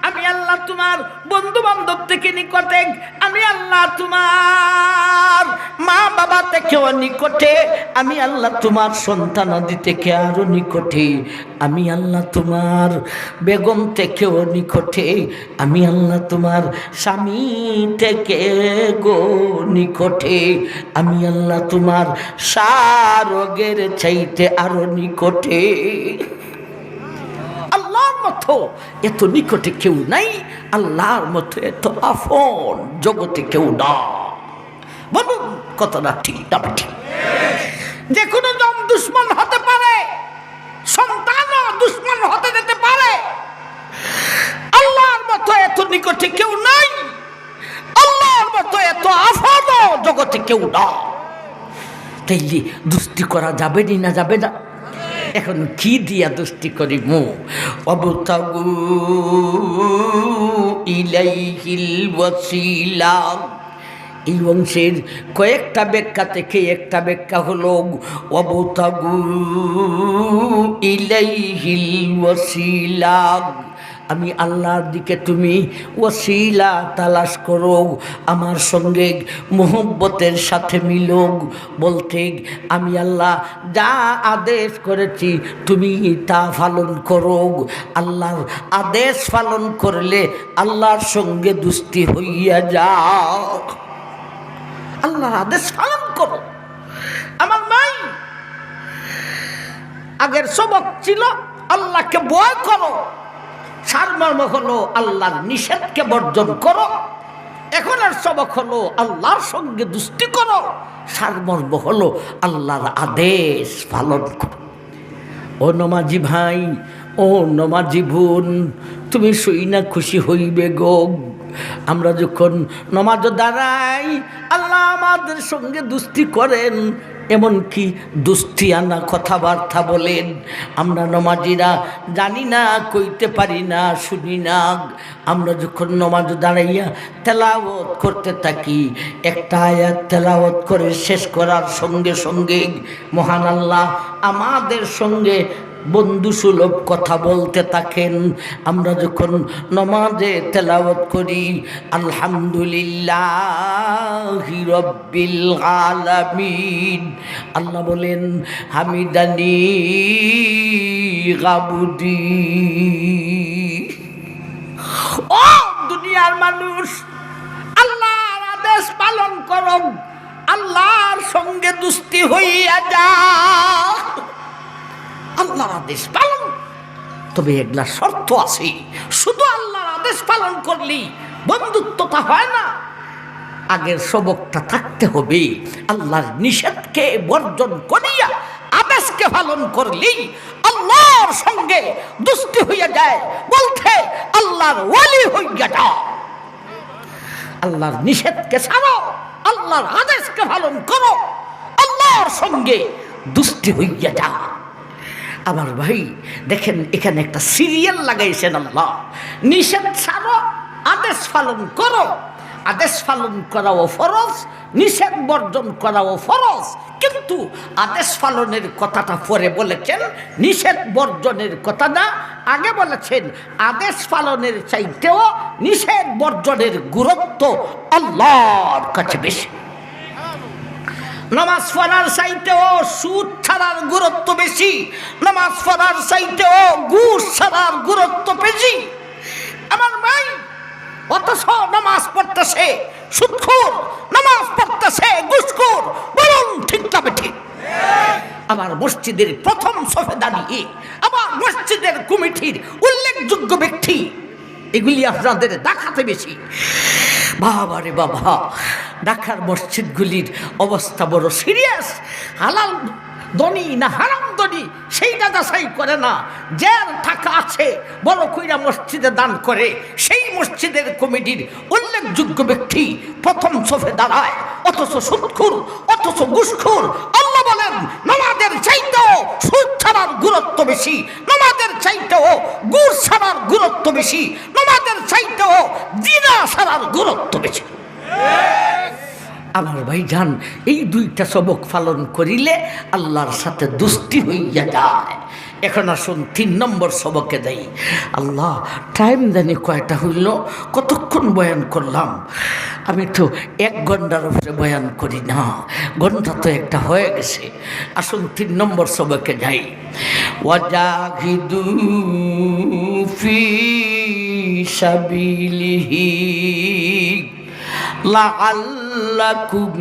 আমি আল্লাহ তোমার বন্ধু বান্ধব থেকে নিকটে, আমি আল্লাহ তোমার মা বাবা থেকেও নিকটে, আমি আল্লাহ তোমার সন্তানাদি থেকে আরো নিকটে, আমি আল্লাহ তোমার বেগম থেকেও নিকটে, আমি আল্লাহ তোমার স্বামী থেকে গো নিকটে, আমি আল্লাহ তোমার সারগের চাইতে আরো নিকটে। আল্লাহর মতো এত নিকটে কেউ নাই, আল্লাহর মতো এত আপন জগতে কেউ না। বলুন কতটা ঠিক না ঠিক? যে কোনো জন দুশ্মন হতে পারে, সন্তানও দুশ্মন হতে যেতে পারে, আল্লাহর মতো এত নিকটে কেউ নাই, আল্লাহর মতো এত আপন জগতে কেউ না। তাইলে দুস্তি করা যাবে না যাবে না? এখন কি দিয়া দুষ্টি করিব? অবতাগু ইলাইহিল ওয়াসিলা। এই অংশের কয়েকটা ব্যাখ্যা থেকে একটা ব্যাখ্যা হলো অবতাগু ইলাইহিল ওয়াসিলা, আমি আল্লাহর দিকে তুমি ওসিলা তালাশ করো, আমার সঙ্গে মোহব্বতের সাথে মিলোগ। বলতে আমি আল্লাহ যা আদেশ করেছি তুমি তা পালন করো। আল্লাহর আদেশ পালন করলে আল্লাহর সঙ্গে দুস্তি হইয়া যাও। আল্লাহর আদেশ পালন করো। আমার নাই আগের সবক ছিল আল্লাহকে ভয় করো, সারমর্ম হলো আল্লাহর নিষেধকে বর্জন করো। এখন আর সবক হলো আল্লাহর সঙ্গে দুস্তি করো, সারমর্ম হলো আল্লাহর আদেশ পালন করো। ও নমাজি ভাই, ও নমাজি বোন, তুমি শুই না খুশি হইবে গো। আমরা যখন নমাজ দাঁড়াই, আল্লাহ আমাদের সঙ্গে দুস্তি করেন, এমনকি দুস্তিয়ানা কথাবার্তা বলেন। আমরা নমাজিরা জানি না, কইতে পারি না, শুনি না। আমরা যখন নমাজ দাঁড়াইয়া তেলাওয়াত করতে থাকি, একটা আয়াত তেলাওয়াত করে শেষ করার সঙ্গে সঙ্গে মহান আল্লাহ আমাদের সঙ্গে বন্ধুসুলভ কথা বলতে থাকেন। আমরা যখন নমাজে তেলাওয়াত করি আলহামদুলিল্লাহি রাব্বিল আলামিন, আল্লাহ বলেন হামিদানি গাবুদি। ও দুনিয়ার মানুষ, আল্লাহর আদেশ পালন করো, আল্লাহর সঙ্গে দুস্তি হইয়া যাও। আল্লাহর আদেশ পালন, তবে এগুলা শর্ত আছে। শুধু আল্লাহর আদেশ পালন করলি বন্ধুত্বটা হয় না, আগের সবকটা থাকতে হবে। আল্লাহর নিষেধকে বর্জন করিয়া আদেশকে পালন করলি আল্লাহর সঙ্গে দুস্তি হইয়া যায়, বলতে আল্লাহর ওয়ালি হইয়া যাও। আল্লাহর নিষেধকে ছাড়ো, আল্লাহর আদেশকে পালন করো, আল্লাহর সঙ্গে দুস্তি হইয়া যাও। আমার ভাই দেখেন, এখানে একটা সিরিয়াল লাগাইছেন আল্লাহ। নিষেধ ছাড়ো, আদেশ পালন করো। আদেশ পালন করাও ফরজ, নিষেধ বর্জন করাও ফরজ। কিন্তু আদেশ পালনের কথাটা পরে বলেছেন, নিষেধ বর্জনের কথাটা আগে বলেছেন। আদেশ পালনের চাইতেও নিষেধ বর্জনের গুরুত্ব আল্লাহর কাছে বেশি। নামাজ পড়ার চাইতেও সুদ ছাড়ার গুরুত্ব বেশি, নামাজ পড়ার চাইতেও ঘুষ ছাড়ার গুরুত্ব বেশি। আমার ভাই, অথচ নামাজ পড়তেছে সুদখোর, নামাজ পড়তেছে ঘুষখোর। বলুন ঠিক তবে ঠিক? আমার মসজিদের প্রথম সফে দাঁড়িয়ে আমার মসজিদের কমিটির উল্লেখযোগ্য ব্যক্তি, এগুলি আপনাদের দেখাতে বেশি। বাবা রে বাবা, ঢাকার মসজিদগুলির অবস্থা বড় সিরিয়াস। হালাল ধনী না হারাম ধনী সেইটা যাচাই করে না, যার টাকা আছে বড় কইরা মসজিদে দান করে, সেই মসজিদের কমিটির উল্লেখযোগ্য ব্যক্তি প্রথম সফে দাঁড়ায়, অথচ সুদখোর, অথচ ঘুষখোর। আল্লাহ বলেন নামাজের চাইতেও সুদ ছাড়ার গুরুত্ব বেশি, নামাজের চাইতেও ঘুষ ছাড়ার গুরুত্ব বেশি, নামাজের চাইতেও জিনা ছাড়ার গুরুত্ব বেশি। আমার ভাইজান, এই দুইটা সবক পালন করিলে আল্লাহর সাথে দুস্তি হইয়া যায়। এখন আসুন 3 নম্বর সবকে যাই। আল্লাহ, টাইম জানি কয়টা হইল, কতক্ষণ বয়ান করলাম? আমি তো 1 ঘন্টার উপরে বয়ান করি না, ঘন্টা তো একটা হয়ে গেছে। আসুন 3 নম্বর সবকে যাই। ওয়াজাহিদু ফি সাবিলিহি লাআল্লাকুম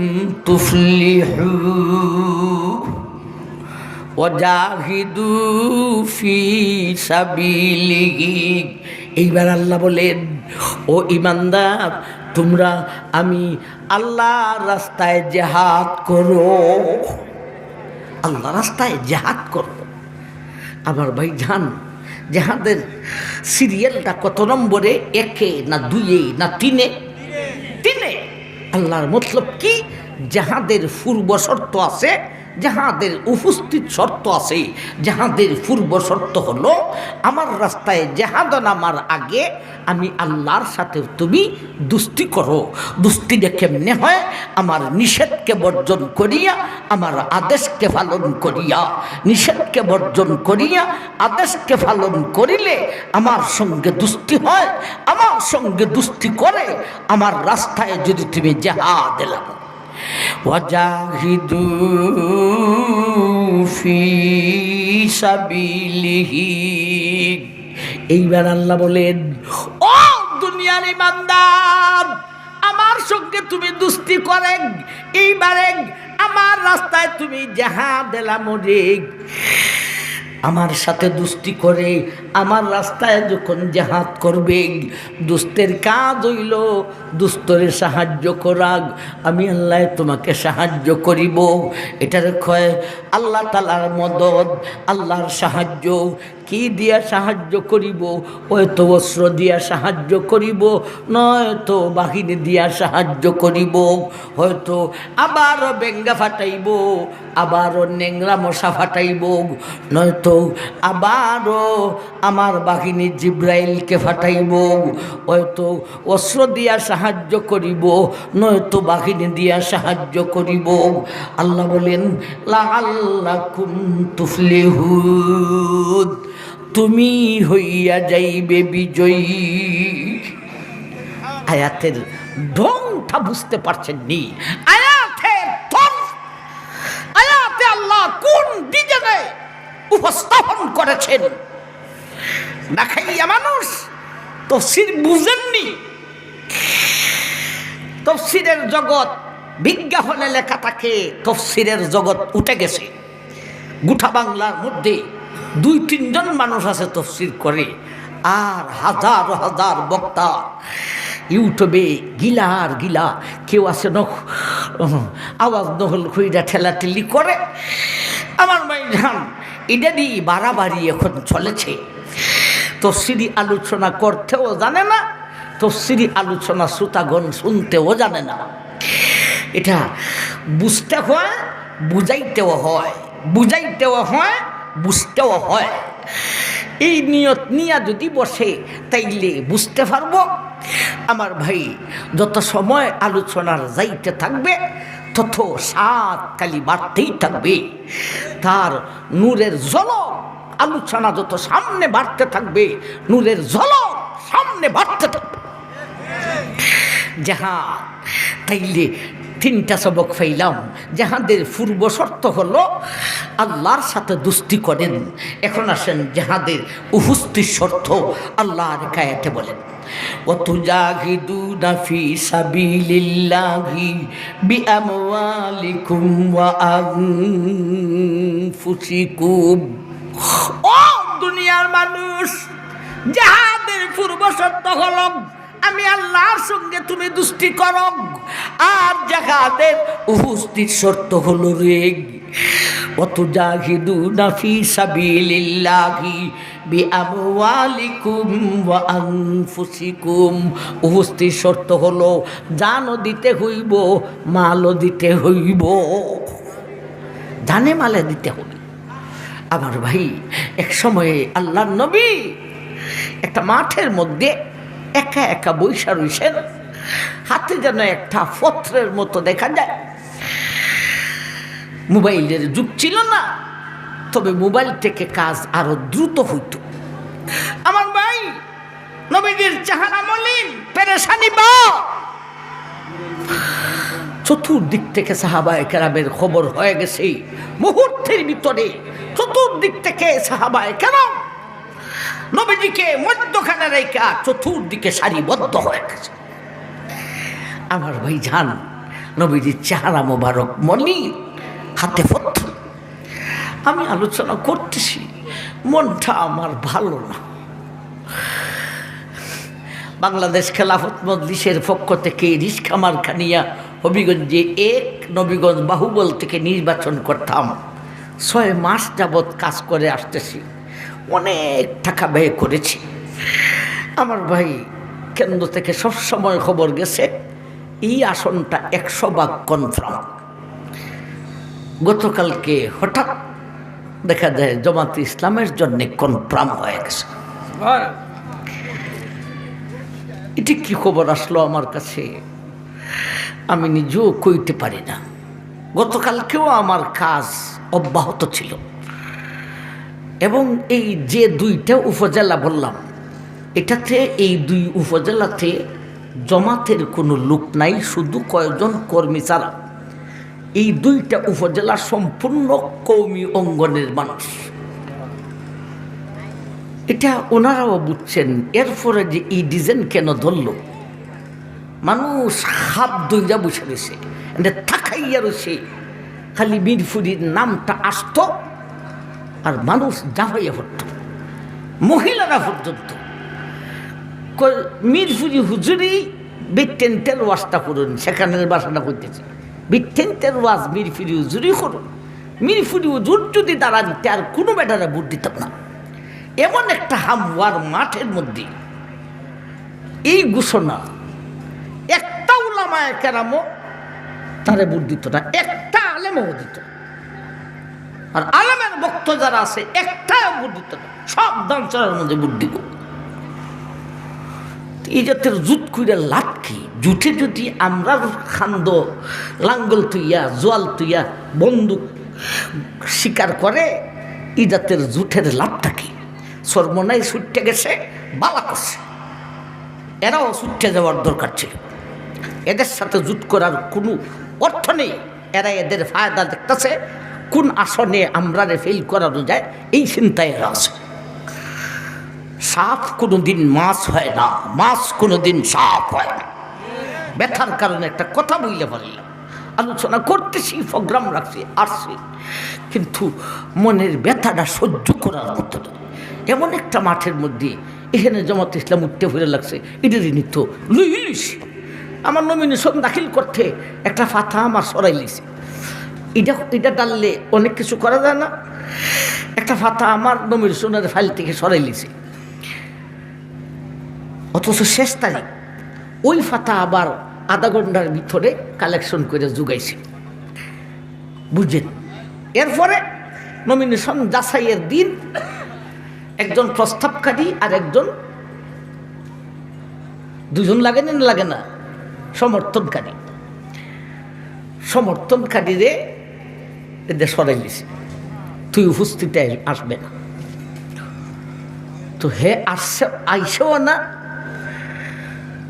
তুফলিহুন। ওয়াজাহিদু ফি সাবিলিহি। এইবার আল্লাহ বলেন, ও ঈমানদার, তোমরা আমি আল্লাহর রাস্তায় জিহাদ করো, আল্লাহর রাস্তায় জিহাদ করো। আমার ভাইজান, জিহাদের সিরিয়ালটা কত নম্বরে? 1 না 2 না 3? 3। আল্লাহর মতলব কি? যাহাদের পূর্ব শর্ত আছে, যাহাদের উপস্থিত শর্ত আছে। যাহাদের পূর্ব শর্ত হলো আমার রাস্তায় জেহাদ নামার আগে আমি আল্লাহর সাথে তুমি দুস্তি করো। দুস্তিটা কেমনে হয়? আমার নিষেধকে বর্জন করিয়া আমার আদেশকে পালন করিয়া, নিষেধকে বর্জন করিয়া আদেশকে পালন করিলে আমার সঙ্গে দুস্তি হয়। আমার সঙ্গে দুস্তি করে আমার রাস্তায় যদি তুমি জেহাদ এলাম। ওয়াজাহিদু ফি সাবিলিহি। এইবার আল্লাহ বলেন, ও দুনিয়ার ঈমানদার, আমার সঙ্গে তুমি দুস্তি করে এইবারে আমার রাস্তায় তুমি জিহাদ এলাম রে। আমার সাথে দুস্তি করে আমার রাস্তায় যখন জিহাদ করবে, দুস্তের কাজ হইল দুস্তরে সাহায্য করাক। আমি আল্লাহ তোমাকে সাহায্য করিব। এটার কয় আল্লাহ তাআলার মদদ, আল্লাহর সাহায্য। কি দিয়া সাহায্য করিব? হয়তো অস্ত্র দিয়া সাহায্য করিব, নয়তো বাহিনী দিয়া সাহায্য করিব, হয়তো আবারও বেঙ্গা ফাটাইব, আবারও নেংরা মশা ফাটাইব, নয়তো আবারও আমার বাহিনী জিব্রাইলকে ফাটাইব, হয়তো অস্ত্র দিয়া সাহায্য করিব, নয়তো বাহিনী দিয়া সাহায্য করিব। আল্লাহ বলেন লাআল্লাকুম তুফলিহুন, তুমি হইয়া যাইবে বিজয়ী। আয়াতের ঢংটা বুঝতে পারছেন নি? আয়াতে আল্লাহ কোন ডিজাইনে উপস্থাপন করেছেন না খাইয়া মানুষ তাফসীর বুঝেননি। তাফসীরের জগৎ বিজ্ঞাপনে লেখা থাকে, তাফসীরের জগৎ উঠে গেছে। গোটা বাংলার মধ্যে 2-3 জন মানুষ আছে তাফসীর করে, আর হাজার হাজার বক্তা ইউটিউবে গিলা আর গিলা। কেউ আছে আওয়াজ নহল খুঁড়া ঠেলাঠেলি করে। আমার ভাইজান, এটা দিয়ে বাড়াবাড়ি এখন চলেছে। তাফসীরি আলোচনা করতেও জানে না, তাফসীরি আলোচনা শ্রোতাগণ শুনতেও জানে না। এটা বুঝতে হয়, বুঝাইতেও হয়, বুঝাইতেও হয়, বুঝতেও হয়। এই নিয়ত নিয়া যদি বসে তাইলে বুঝতে পারবো। আমার ভাই, যত সময় আলোচনার যাইতে থাকবে তত সাত কালি বাড়তেই থাকবে। তার নূরের ঝলক আলোচনা যত সামনে বাড়তে থাকবে, নূরের ঝলক সামনে বাড়তে থাকবে। যাহা তাইলে 3টা সবক পাইলাম। যাহাদের পূর্ব শর্ত হলো আল্লাহর সাথে দুস্তি করেন। এখন আসেন যাহাদের উপস্থিত শর্ত। আল্লাহর আয়াতে বলেন, ওয়াতুজাহিদুনা ফি সাবিলিল্লাহি বিআমওয়ালিকুম ওয়া আনফুসিকুম। ও দুনিয়ার মানুষ, যাহাদের পূর্ব শর্ত হলো আমি আল্লাহর সঙ্গে তুমি দুষ্টি করো। আর জাহাদের উপস্থিত শর্ত হলো রে ওয়াতুজাহিদুনা ফি সাবিলিল্লাহি বিআমওয়ালিকুম ওয়া আনফুসিকুম। উপস্থিত শর্ত হলো জানও দিতে হইব, মালও দিতে হইব। জানে মালে দিতে হবে। আমার ভাই, এক সময়ে আল্লাহর নবী একটা মাঠের মধ্যে একা একা বৈশা রইছেন। হাতে যেন একটা পত্রের মতো দেখা যায়। মোবাইলের যুগ ছিল না, তবে মোবাইল থেকে কাজ আরো দ্রুত হইত। আমার ভাই, নবীজির চেহারা মলিন, পেরেশানি বা চতুর্দিক থেকে সাহাবায়ে কেরামের খবর হয়ে গেছে। মুহূর্তের ভিতরে চতুর্দিক থেকে সাহাবায়ে কেরাম নবীজিকে মধ্যখানে রেখে চতুর্দিকে সারিবদ্ধ হয়ে গেছে। আমার ভাই জান, নবীজির চেহারা মোবারক মলিন, হাতে পত্র। আমি আলোচনা করতেছি, মনটা আমার ভালো না। বাংলাদেশ খেলাফত মজলিসের পক্ষ থেকে রিস্কা মার্কা নিয়া হবিগঞ্জে এক নবীগঞ্জ বাহুবল থেকে নির্বাচন করতাম। 6 মাস যাবৎ কাজ করে আসতেছি, অনেক টাকা ব্যয় করেছি। আমার ভাই, কেন্দ্র থেকে সবসময় খবর গেছে এই আসনটা 100% কনফার্ম। গতকালকে হঠাৎ দেখা যায় জামাতে ইসলামের জন্য কনফার্ম হয়ে গেছে। এটি কি খবর আসলো আমার কাছে, আমি নিজেও কইতে পারি না। গতকালকেও আমার কাজ অব্যাহত ছিল, এবং এই যে 2টা উপজেলা বললাম, এটাতে এই 2 উপজেলাতে জমাতের কোনো লোক নাই, শুধু কয়েকজন কর্মী ছাড়া। এই 2টা উপজেলা সম্পূর্ণ কওমি অঙ্গনের মানুষ। এটা ওনারাও বুঝছেন। এরপরে যে এই ডিজাইন কেন ধরল, মানুষ হাত দইরা বসে রয়েছে, থাকাইয়া রয়েছে। খালি মিরপুরির নামটা আসত আর মানুষ জামাইয়া পড়ত, মহিলারা পর্যন্ত। মিরপুরি হুজুরি বিটেন্টের ওয়াজটা করুন, সেখানের বাসাটা করতেছে। বিটেন্টের ওয়াজ মিরপুরি হুজুরি করুন। মিরপুরি হুজুর যদি দাঁড়ান, আর কোনো বেটারা ভোট দিতাম না। এমন একটা হামওয়ার মাঠের মধ্যে এই ঘোষণা, একটা উলামায়ে কেরামও তারে ভোট দিত না, একটা আলেমও দিত। আর আলেমের বক্ত যারা আছে, একটাও ভোট দিত না, সব দানচারের মধ্যে ভোট দিব। এই জাতের জুট কইরা লাভ কি? জুটে যদি আমরা খান্দ লাঙ্গল তুইয়া, জোয়াল তুইয়া বন্দুক শিকার করে, এই জাতের জুটের লাভটা কি? সর্বনাই ছুটতে গেছে, বালা করছে। এরাও ছুটতে যাওয়ার দরকার ছিল। এদের সাথে জুট করার কোনো অর্থ নেই। এরা এদের ফায়দা দেখতেছে, কোন আসনে আমরা ফেল করানো যায়, এই চিন্তায় এরা আছে। সাপ কোনোদিন মাছ হয় না, মাছ কোনোদিন সাপ হয় না। ব্যথার কারণে একটা কথা বললে বললাম, আলোচনা করতেছি, প্রোগ্রাম রাখছি, আসছি, কিন্তু মনের ব্যথাটা সহ্য করার মতো না। এমন একটা মাঠের মধ্যে এখানে জামাতে ইসলাম উঠতে ফিরে লাগছে, এটারই নিত্য লুইলিস। আমার নমিনেশন দাখিল করতে একটা ফাতা আমার সরাই লিছে। এটা ডাললে অনেক কিছু করা যায় না। একটা ফাতা আমার নমিনেশনের ফাইল থেকে সরাই লিছে, অথচ শেষ তারিখ ওই ফাতা আবার আধা ঘন্টার ভিতরে কালেকশন করে জুগাইছে, বুঝছেন। এরপরে নমিনেশন যাচাইয়ের দিন একজন প্রস্তাবকারী আর একজন, দুজন লাগে না, লাগে না, সমর্থনকারীরে এদের সরাই লিছে, তুই উপস্থিত আসবে না। তো হে আসছে, আইসেও না।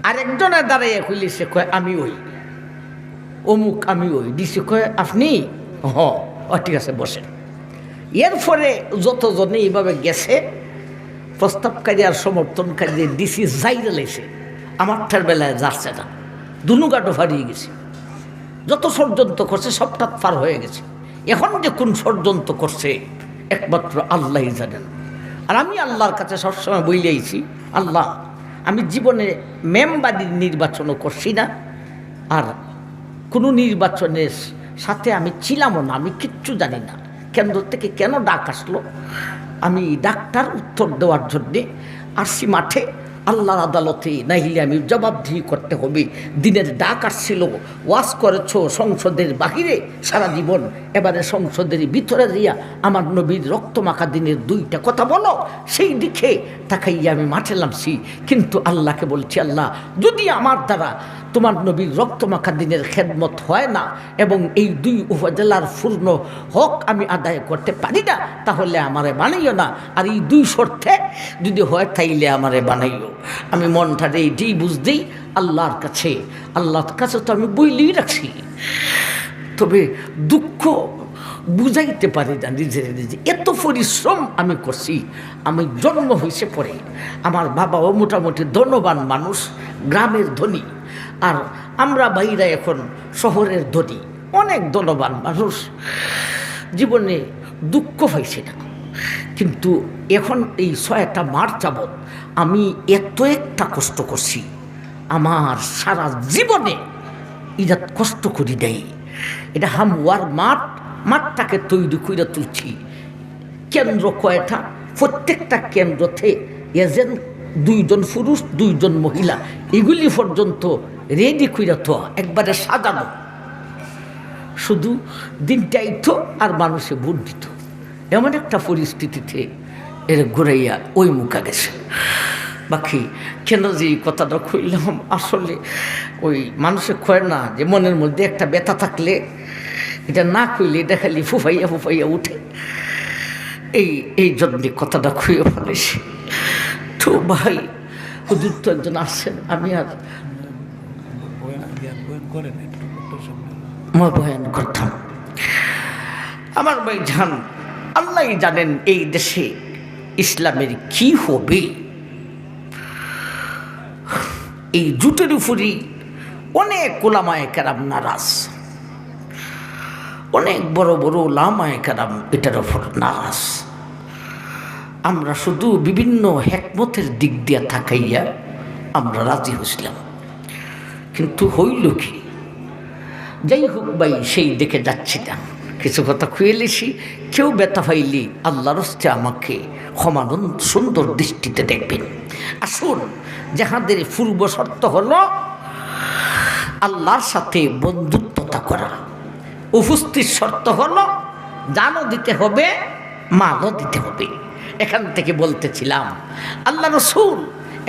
আরেকজনের দাঁড়াইয়া কইলিছে, কয় আমি ওই অমুক, আমি ওই ডিসি। কয় আপনি? ঠিক আছে, বসেন। এরপরে যতজনে এইভাবে গেছে, প্রস্তাবকারী আর সমর্থনকারী ডিসি যাইরে লেছে, আমারটার বেলায় যাচ্ছে না, দুনুগাটো ফারিয়ে গেছে। যত ষড়যন্ত্র করছে সবটা পার হয়ে গেছে। এখন যে কোন ষড়যন্ত্র করছে একমাত্র আল্লাহই জানেন। আর আমি আল্লাহর কাছে সবসময় বইলেইছি, আল্লাহ আমি জীবনে মেম্বারের নির্বাচনও করছি না, আর কোনো নির্বাচনের সাথে আমি ছিলামও না। আমি কিচ্ছু জানি না কেন্দ্র থেকে কেন ডাক আসলো। আমি ডাক্তার উত্তর দেওয়ার জন্যে আসছি মাঠে, আল্লাহর আদালতে, নাইলে আমি জবাবদিহি করতে হবে। দিনের ডাক আসছিল, ওয়াজ করেছ সংসদের বাহিরে সারা জীবন, এবারে সংসদের ভিতরে দিয়া আমার নবীর রক্তমাখা দিনের দুইটা কথা বলো। সেই দিকে তাকাইয়া আমি মাঠে নামছি, কিন্তু আল্লাহকে বলছি, আল্লাহ যদি আমার দ্বারা তোমার নবীর রক্তমাখা দিনের খেদমত হয় না এবং এই দুই উপজেলার পূর্ণ হক আমি আদায় করতে পারি না, তাহলে আমারে বানাইও না। আর এই দুই শর্তে যদি হয় তাইলে আমারে বানাইও। আমি মনটারে এইটাই বুঝতেই আল্লাহর কাছে তো আমি বইলেই রাখছি, তবে দুঃখ বুঝাইতে পারি না নিজের নিজে। এত পরিশ্রম আমি করছি। আমি জন্ম হয়েছে পরে, আমার বাবাও মোটামুটি ধনবান মানুষ, গ্রামের ধনী, আর আমরা বাইরা এখন শহরের ধনী, অনেক ধনবান মানুষ। জীবনে দুঃখ পাইছি না, কিন্তু এখন এই 6টা মাস যাবৎ আমি এত একটা কষ্ট করছি, আমার সারা জীবনে এটা কষ্ট করি নাই। এটা হামওয়ার মাঠটাকে তৈরি করে তুলছি। কেন্দ্র কয়টা, প্রত্যেকটা কেন্দ্রতে এজেন্ট 2 জন পুরুষ 2 জন মহিলা, এগুলি পর্যন্ত রেডি করে তো একবারে সাজানো, শুধু দিনটাই তো আর মানুষে ভোট দিত। এমন একটা পরিস্থিতিতে এর ঘুরাইয়া ওই মুখা গেছে। বাকি কেন যে কথাটা কইলাম, আসলে ওই মানুষে কয় না যে মনের মধ্যে একটা ব্যথা থাকলে এটা না কইলে এটা খালি ফুফাইয়া উঠে, এই জন্য কথাটা খুঁয়ে ফেলেছি। তো ভাই হুজুর তো একজন আসছেন, আমি আর বয়ান করতাম। আমার ভাই জান, আল্লাহ জানেন এই দেশে ইসলামের কি হবে। এই জুটের উপরই অনেক ওলামায়ে কেরাম নারাজ, অনেক বড় বড় ওলামায়ে কেরাম এটার ওপর নারাজ। আমরা শুধু বিভিন্ন হেকমতের দিক দিয়া থাকাইয়া আমরা রাজি হইছিলাম, কিন্তু হইল কি? যাই হোক ভাই, সেই দেখে যাচ্ছি না, কিছু কথা খুয়েলেছি। কেউ ব্যথা পাইলি আল্লাহর হস্তে আমাকে ক্ষমানন সুন্দর দৃষ্টিতে দেখবেন। আসুন, যাহাদের পূর্ব শর্ত হলো আল্লাহর সাথে বন্ধুত্বতা করা, উপস্থিত শর্ত হলো জানও দিতে হবে, মালও দিতে হবে। এখান থেকে বলতেছিলাম, আল্লাহ রসুল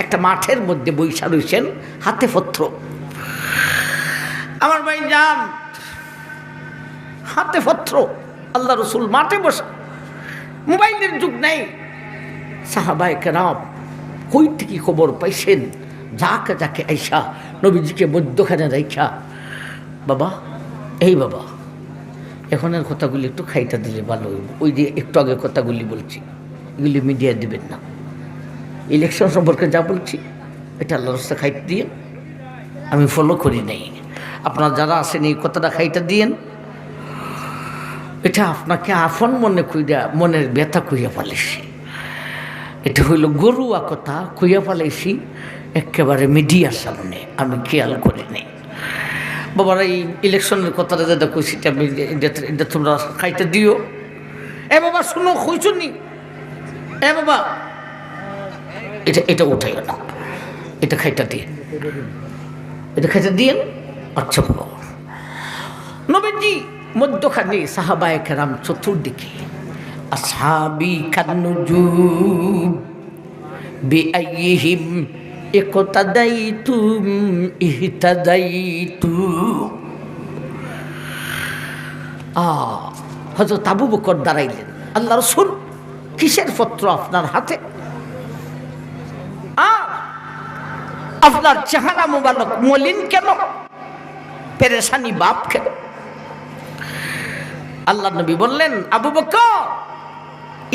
একটা মাঠের মধ্যে বৈশা রয়েছেন, হাতে পত্র। আমার ভাই যান, হাতে পত্র, আল্লাহ রসুল মাঠে বসা, মোবাইলের যুগ নেই। সাহাবায়ে কেরাম কই থেকে খবর পাইছেন, যাকে আইসা নবীজিকে মধ্যখানে রাইখা, বাবা এই বাবা এখনের কথাগুলি একটু খাইটা দিলে ভালো হইব। ওই যে একটু আগে কথাগুলি বলছি, এগুলি মিডিয়া দিবেন না। ইলেকশন সম্পর্কে যা বলছি এটা আল্লাহর রাস্তা খাইতে দিয়ে আমি ফলো করি নাই। আপনারা যারা আছেন এই কথাটা খাইটা দিয়েন, এটা আপনাকে আপন মনে কইরা মনের ব্যথা কইয়া ফেলেছি। এটা হইল গরুয়া কথা কইয়া ফেলেছি একেবারে মিডিয়ার সামনে, আমি খেয়াল করি নাই। বাবারা এই ইলেকশনের কথাটা যেটা কইছি এটা তোমরা খাইতে দিও। এ বাবা শুনো, কইছনি? এ বাবা এটা উঠাইও না, এটা খাইতে দিয়ে, এটা খাইতে দিয়েন। আচ্ছা বাবা। নবীজি মধ্যখানে, সাহাবায়ে কেরাম চতুর্দিকে। আসহাবি কান্নুজুম বিআইহিম ইকতাদাইতুম ইহতাদাইতু। হযরত আবু বকর দাঁড়াইলেন, আল্লাহ রাসূল কিসের পত্র আপনার হাতে? আপনার চেহারা মোবারক মলিন কেন, পেরেশানি বাপ কেন? আল্লাহ নবী বললেন, আবু বকর,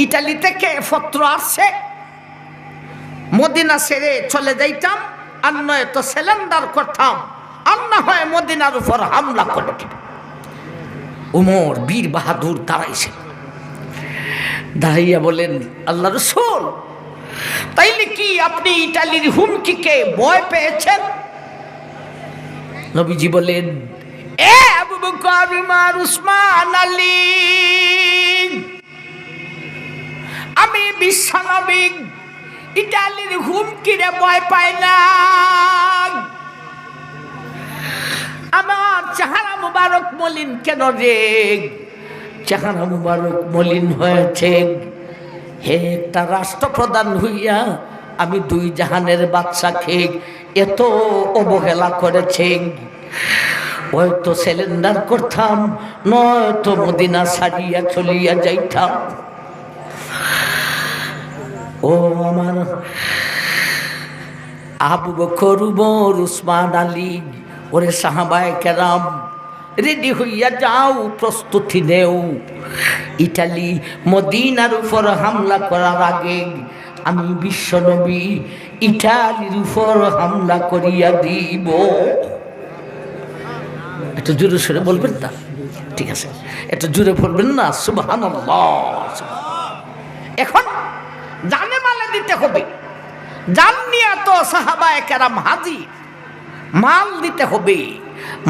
ইটালি থেকে পত্র আসছে, মদিনা ছেড়ে চলে যাইতাম, আর নয় তো সিলিন্ডার করতাম, আর না হয় মদিনার উপর হামলা করে দিবে। ওমর বীর বাহাদুর দাঁড়াইছে, দাঁড়াইয়া বলেন, আল্লাহ রাসূল তাইলে কি আপনি ইটালির হুমকিকে ভয় পেয়েছেন? নবীজি বলেন, এ আবু বকর উমর উসমান আলী, আমি বিশ্বনবী ইটালির হুমকিরে ভয় পাই না। আমার চেহারা মুবারক মলিন কেন রে? চেহারা মুবারক মলিন হয়েছে হে একটা রাষ্ট্রপ্রধান হইয়া আমি দুই জাহানের বাদশাকে এত অবহেলা করেছে। হয়তো সিলিন্ডার করতাম, নয়তো মদিনা ছাড়িয়া চলিয়া যাইতাম। ও আমার আবু বকর উমর উসমান আলী, ওরে সাহাবায়ে কেরাম, রেডি হইয়া যাও, প্রস্তুতি নেও। ইটালি মদিনার উপর হামলা করার আগে আমি বিশ্বনবী ইটালির উপর হামলা করিয়া দিব। একটু জোরে সরে বলবেন না? ঠিক আছে, একটু জোরে বলবেন না? সুবহানাল্লাহ। এখন জানে মালে দিতে হবে। জান নিয়ে তো সাহাবায়ে কেরাম হাজির, মাল দিতে হবে।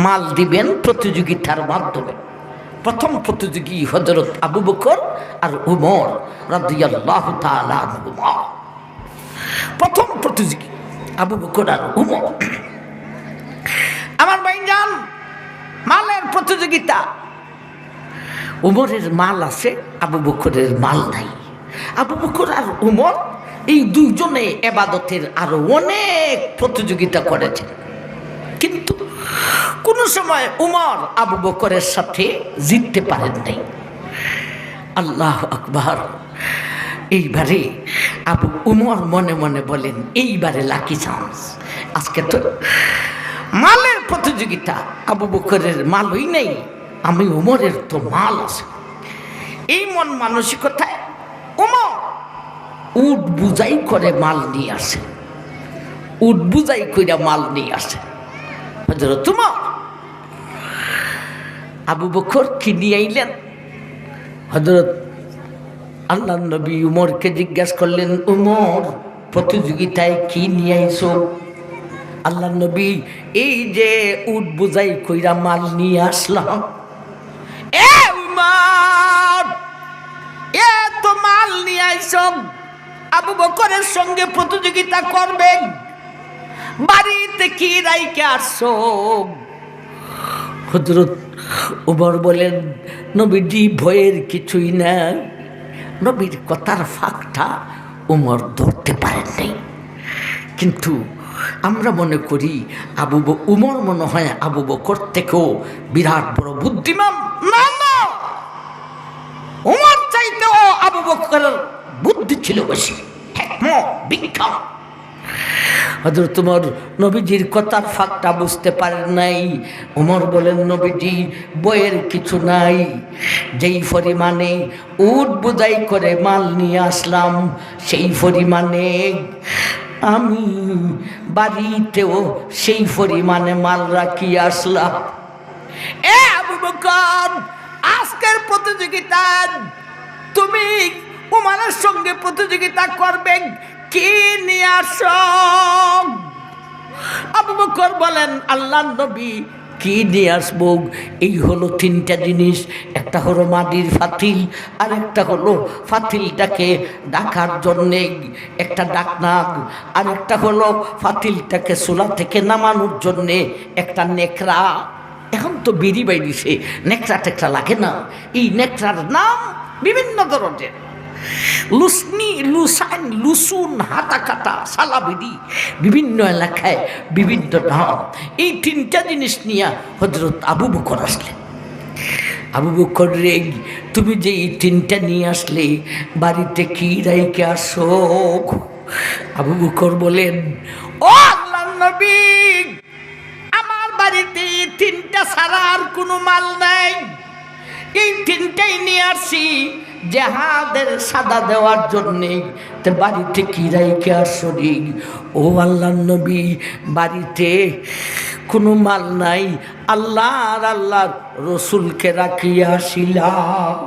মাল দিবেন প্রতিযোগিতার মাধ্যমে। প্রথম প্রতিযোগী হযরত আবু বকর আর উমর রাদিয়াল্লাহু তাআলা আনহুমা। প্রথম প্রতিযোগী আবু বকর আর উমর। আমার ভাইজান, মালের প্রতিযোগিতা। উমরের মাল আছে, আবু বকরের মাল নাই। আবু বকর আর উমর এই দুইজনে ইবাদতের আরো অনেক প্রতিযোগিতা করেছেন, কিন্তু কোন সময় উমর আবু বকরের সাথে জিততে পারেন নাই। আল্লাহু আকবার। এইবারে আবু উমর মনে মনে বলেন, এইবারে লাকি চান্স। আজকে তো মালের প্রতিযোগিতা, আবু বকরের মালই নেই, আমি উমরের তো মাল আছে। এই মন মানসিকতায় উমর উট বুঝাই করে মাল নিয়ে আসে। উট বুঝাই কইরা মাল নিয়ে আসে। হযরত উমর আবু বকর কি নিয়ে আইলেন? হযরত আল্লাহ নবী উমরকে জিজ্ঞাসা করলেন, উমর প্রতিযোগিতায় কি নিয়ে আইছো? আল্লাহ নবী, এই যে উট বুঝাই কইরা মাল নিয়ে আসলাম। এ উমর, এ তো মাল নিয়ে আইছো, আবু বকরের সঙ্গে প্রতিযোগিতা করবেন, বাড়িতে কি রাইকে আসছো? হযরত উমর বলেন, নবীজি ভয়ের কিছুই নাই। নবীর কথার ফাঁকটা উমর ধরতে পারেন নাই। কিন্তু আমরা মনে করি উমর মনে হয় আবু বকর থেকেও বিরাট বড় বুদ্ধিমান। না না, উমর চাইতেও আবু বকরের বুদ্ধি ছিল বেশি, হিকমত, বিজ্ঞান। হযরত উমর নবীজির কথার ফাঁকটা বুঝতে পারেন নাই। উমর বলেন, নবীজি বইয়ের কিছু নাই, যেই পরিমাণে উট বোঝাই করে মাল নিয়ে আসলাম, সেই পরিমাণে আমি বাড়িতেও সেই পরিমাণে মাল রাখি আসলাম। এ আবু বকর, আজকের প্রতিযোগিতা তুমি উমরের সঙ্গে প্রতিযোগিতা করবে, কি নিয়ে আসো? আবু বকর বলেন, আল্লাহর নবী কি নিয়ে আসবো? এই হলো তিনটা জিনিস। একটা হলো মাটির ফাতিল, আর একটা হলো ফাতিলটাকে ডাকার জন্যে একটা ডাকনাক, আর একটা হলো ফাতিলটাকে চুলা থেকে নামানোর জন্যে একটা নেকড়া। এখন তো বিড়ি বাইরিছে, নেকড়া টেকড়া লাগে না। এই নেকড়ার নাম বিভিন্ন ধরনের, লুসনি, লুসাইন, লুসুন, হাতা কাটা, সালাবিদি, বিভিন্ন এলাকায় বিভিন্ন নাম। এই তিনটা জিনিস নিয়ে হযরত আবু বকর আসলেন। আবু বকর রে, তুমি যে এই তিনটা নিয়ে আসলে, বাড়িতে কি রাইকে আসো? আবু বকর বলেন, ও আল্লাহর নবী, আমার বাড়িতে তিনটা ছাড়া আর কোনো মাল নাই। এই তিনটাই নিয়ে আসি জেহাদের সাদা দেওয়ার জন্যে। তো বাড়িতে কি রাইকে আসো? ও আল্লাহর নবী, বাড়িতে কোনো মাল নাই, আল্লাহর রসুলকে রাখিয়া আসিলাম।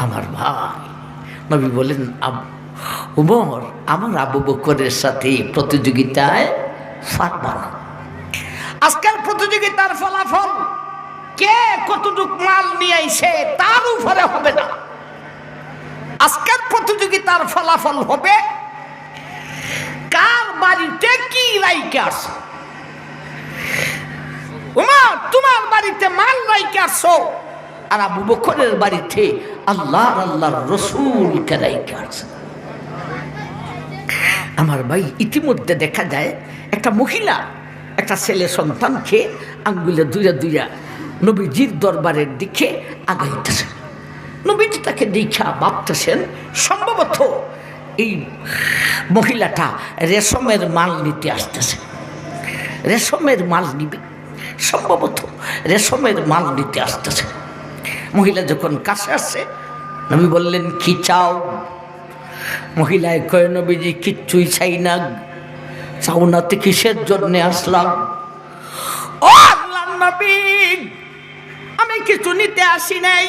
আমার ভাই, নবী বলেন, উমর আমার আবু বকরের সাথে প্রতিযোগিতায় পারব না। আজকের প্রতিযোগিতার ফলাফল কে কতটুক মাল নিয়ে আইছে তার উপরে হবে না। আজকের প্রতিযোগিতার ফলাফল হবে কার বাড়িতে কি রাইকে আসে। উমর তোমার বাড়িতে মাল রাইকে আসো, আর আবু বকরের বাড়িতে আল্লাহর রসুলকে রাইকে আসে। আমার ভাই, ইতিমধ্যে দেখা যায় একটা মহিলা একটা ছেলে সন্তানকে আঙ্গুলে দুইয়া দুইয়া নবীজির দরবারের দিকে আগাইতেছেন। নবীজি তাকে দেখা ভাবতেছেন সম্ভবত এই মহিলাটা রেশমের মাল নিতে আসতেছে, রেশমের মাল নিবে, সম্ভবত রেশমের মাল নিতে আসতেছে। মহিলা যখন কাছে আসছে, নবী বললেন কি চাও? মহিলায় কয় নবীজি কিচ্ছুই চাই না। চাও না তো কিসের জন্যে আসলাম? ও আল্লাহর নবী, আমি কিছু নিতে আসি নাই,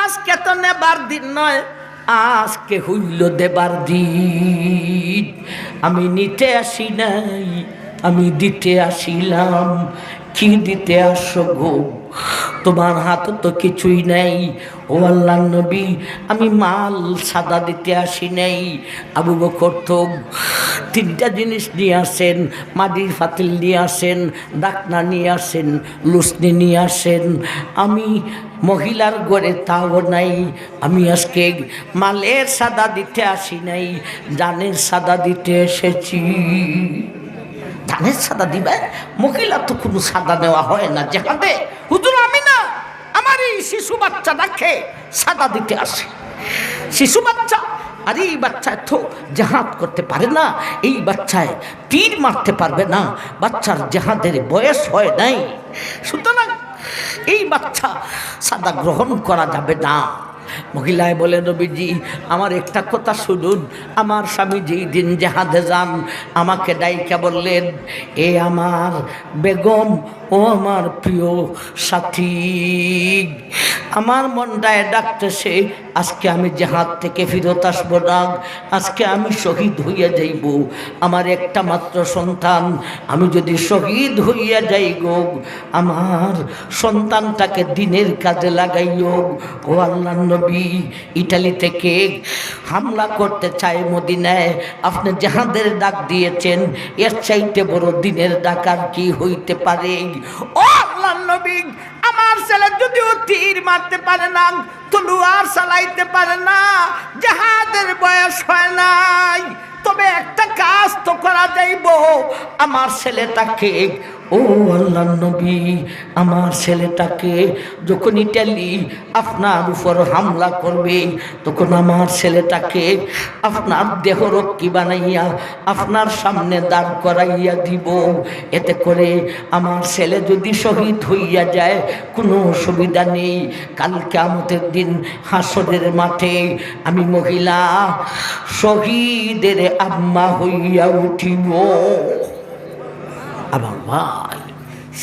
আজকে তো নেবার দিন নয়, আজকে হইল দেবার দিন। আমি নিতে আসি নাই, আমি দিতে আসিলাম। কি দিতে আসো গো? তোমার হাতে তো কিছুই নাই। ও আল্লাহর নবী, আমি মাল সাদা দিতে আসি নাই। আবু বকর তো তিনটা জিনিস নিয়ে আসেন, মাটির ফাতিল নিয়ে আসেন, ডাকনা নিয়ে আসেন, লুসনি নিয়ে আসেন। আমি মহিলার ঘরে তাও নাই। আমি আজকে মালের সাদা দিতে আসি নাই, জানের সাদা দিতে এসেছি। ধানের সাদা দিবে? মহিলা তো কোনো সাদা নেওয়া হয় না জেহাদে। হুজুর আমি না, আমার এই শিশু বাচ্চাটাকে সাদা দিতে আসে। শিশু বাচ্চা, আর এই বাচ্চায় তো জেহাদ করতে পারে না, এই বাচ্চায় তীর মারতে পারবে না, বাচ্চার জেহাদের বয়স হয় নাই, সুতরাং এই বাচ্চা সাদা গ্রহণ করা যাবে না। মহিলায় বলে নবীজি আমার একটা কথা শুনুন, আমার স্বামী যেই দিন জেহাদে যান আমাকে ডাইকা বললেন, এ আমার বেগম, ও আমার প্রিয় সাথী, আমার মনটায় ডাকতেছে আজকে আমি জেহাদ থেকে ফিরত আসবো না, আজকে আমি শহীদ হইয়া যাইব। আমার একটা মাত্র সন্তান, আমি যদি শহীদ হইয়া যাই গো, আমার সন্তানটাকে দিনের কাজে লাগাইও। ও আল্লাহর নবী, ইটালি থেকে হামলা করতে চায় মদিনায়, আপনি জেহাদের ডাক দিয়েছেন, এর চাইতে বড় দিনের ডাক আর কি হইতে পারে? ও আল্লাহর নবী, আমার ছেলে যদিও তীর মারতে পারে না, তলোয়ার চালাইতে পারে না, জেহাদের বয়স হয় নাই, তবে একটা কাজ তো করা যাইব, আমার ছেলেটাকে, ও আল্লাহর নবী, আমার ছেলেটাকে যখন ইটালি আপনার উপর হামলা করবে, তখন আমার ছেলেটাকে আপনার দেহরক্ষী বানাইয়া আপনার সামনে দাঁড় করাইয়া দিব। এতে করে আমার ছেলে যদি শহীদ হইয়া যায় কোনো অসুবিধা নেই, কাল কিয়ামতের দিন হাসরের মাঠে আমি মহিলা শহীদের আম্মা হইয়া উঠিব। আমার ভাই,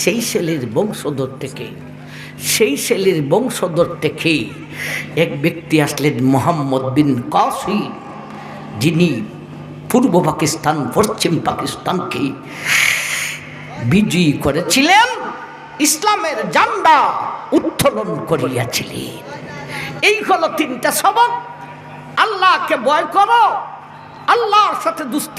সেই ছেলের বংশধর থেকে এক ব্যক্তি আসলেন মোহাম্মদ বিন কাসিম, যিনি পূর্ব পাকিস্তান পশ্চিম পাকিস্তানকে বিজয়ী করেছিলেন, ইসলামের ঝান্ডা উত্তোলন করিয়াছিলেন। এই হলো তিনটা সবক। আল্লাহকে ভয় করো, আল্লাহর সাথে দুস্তি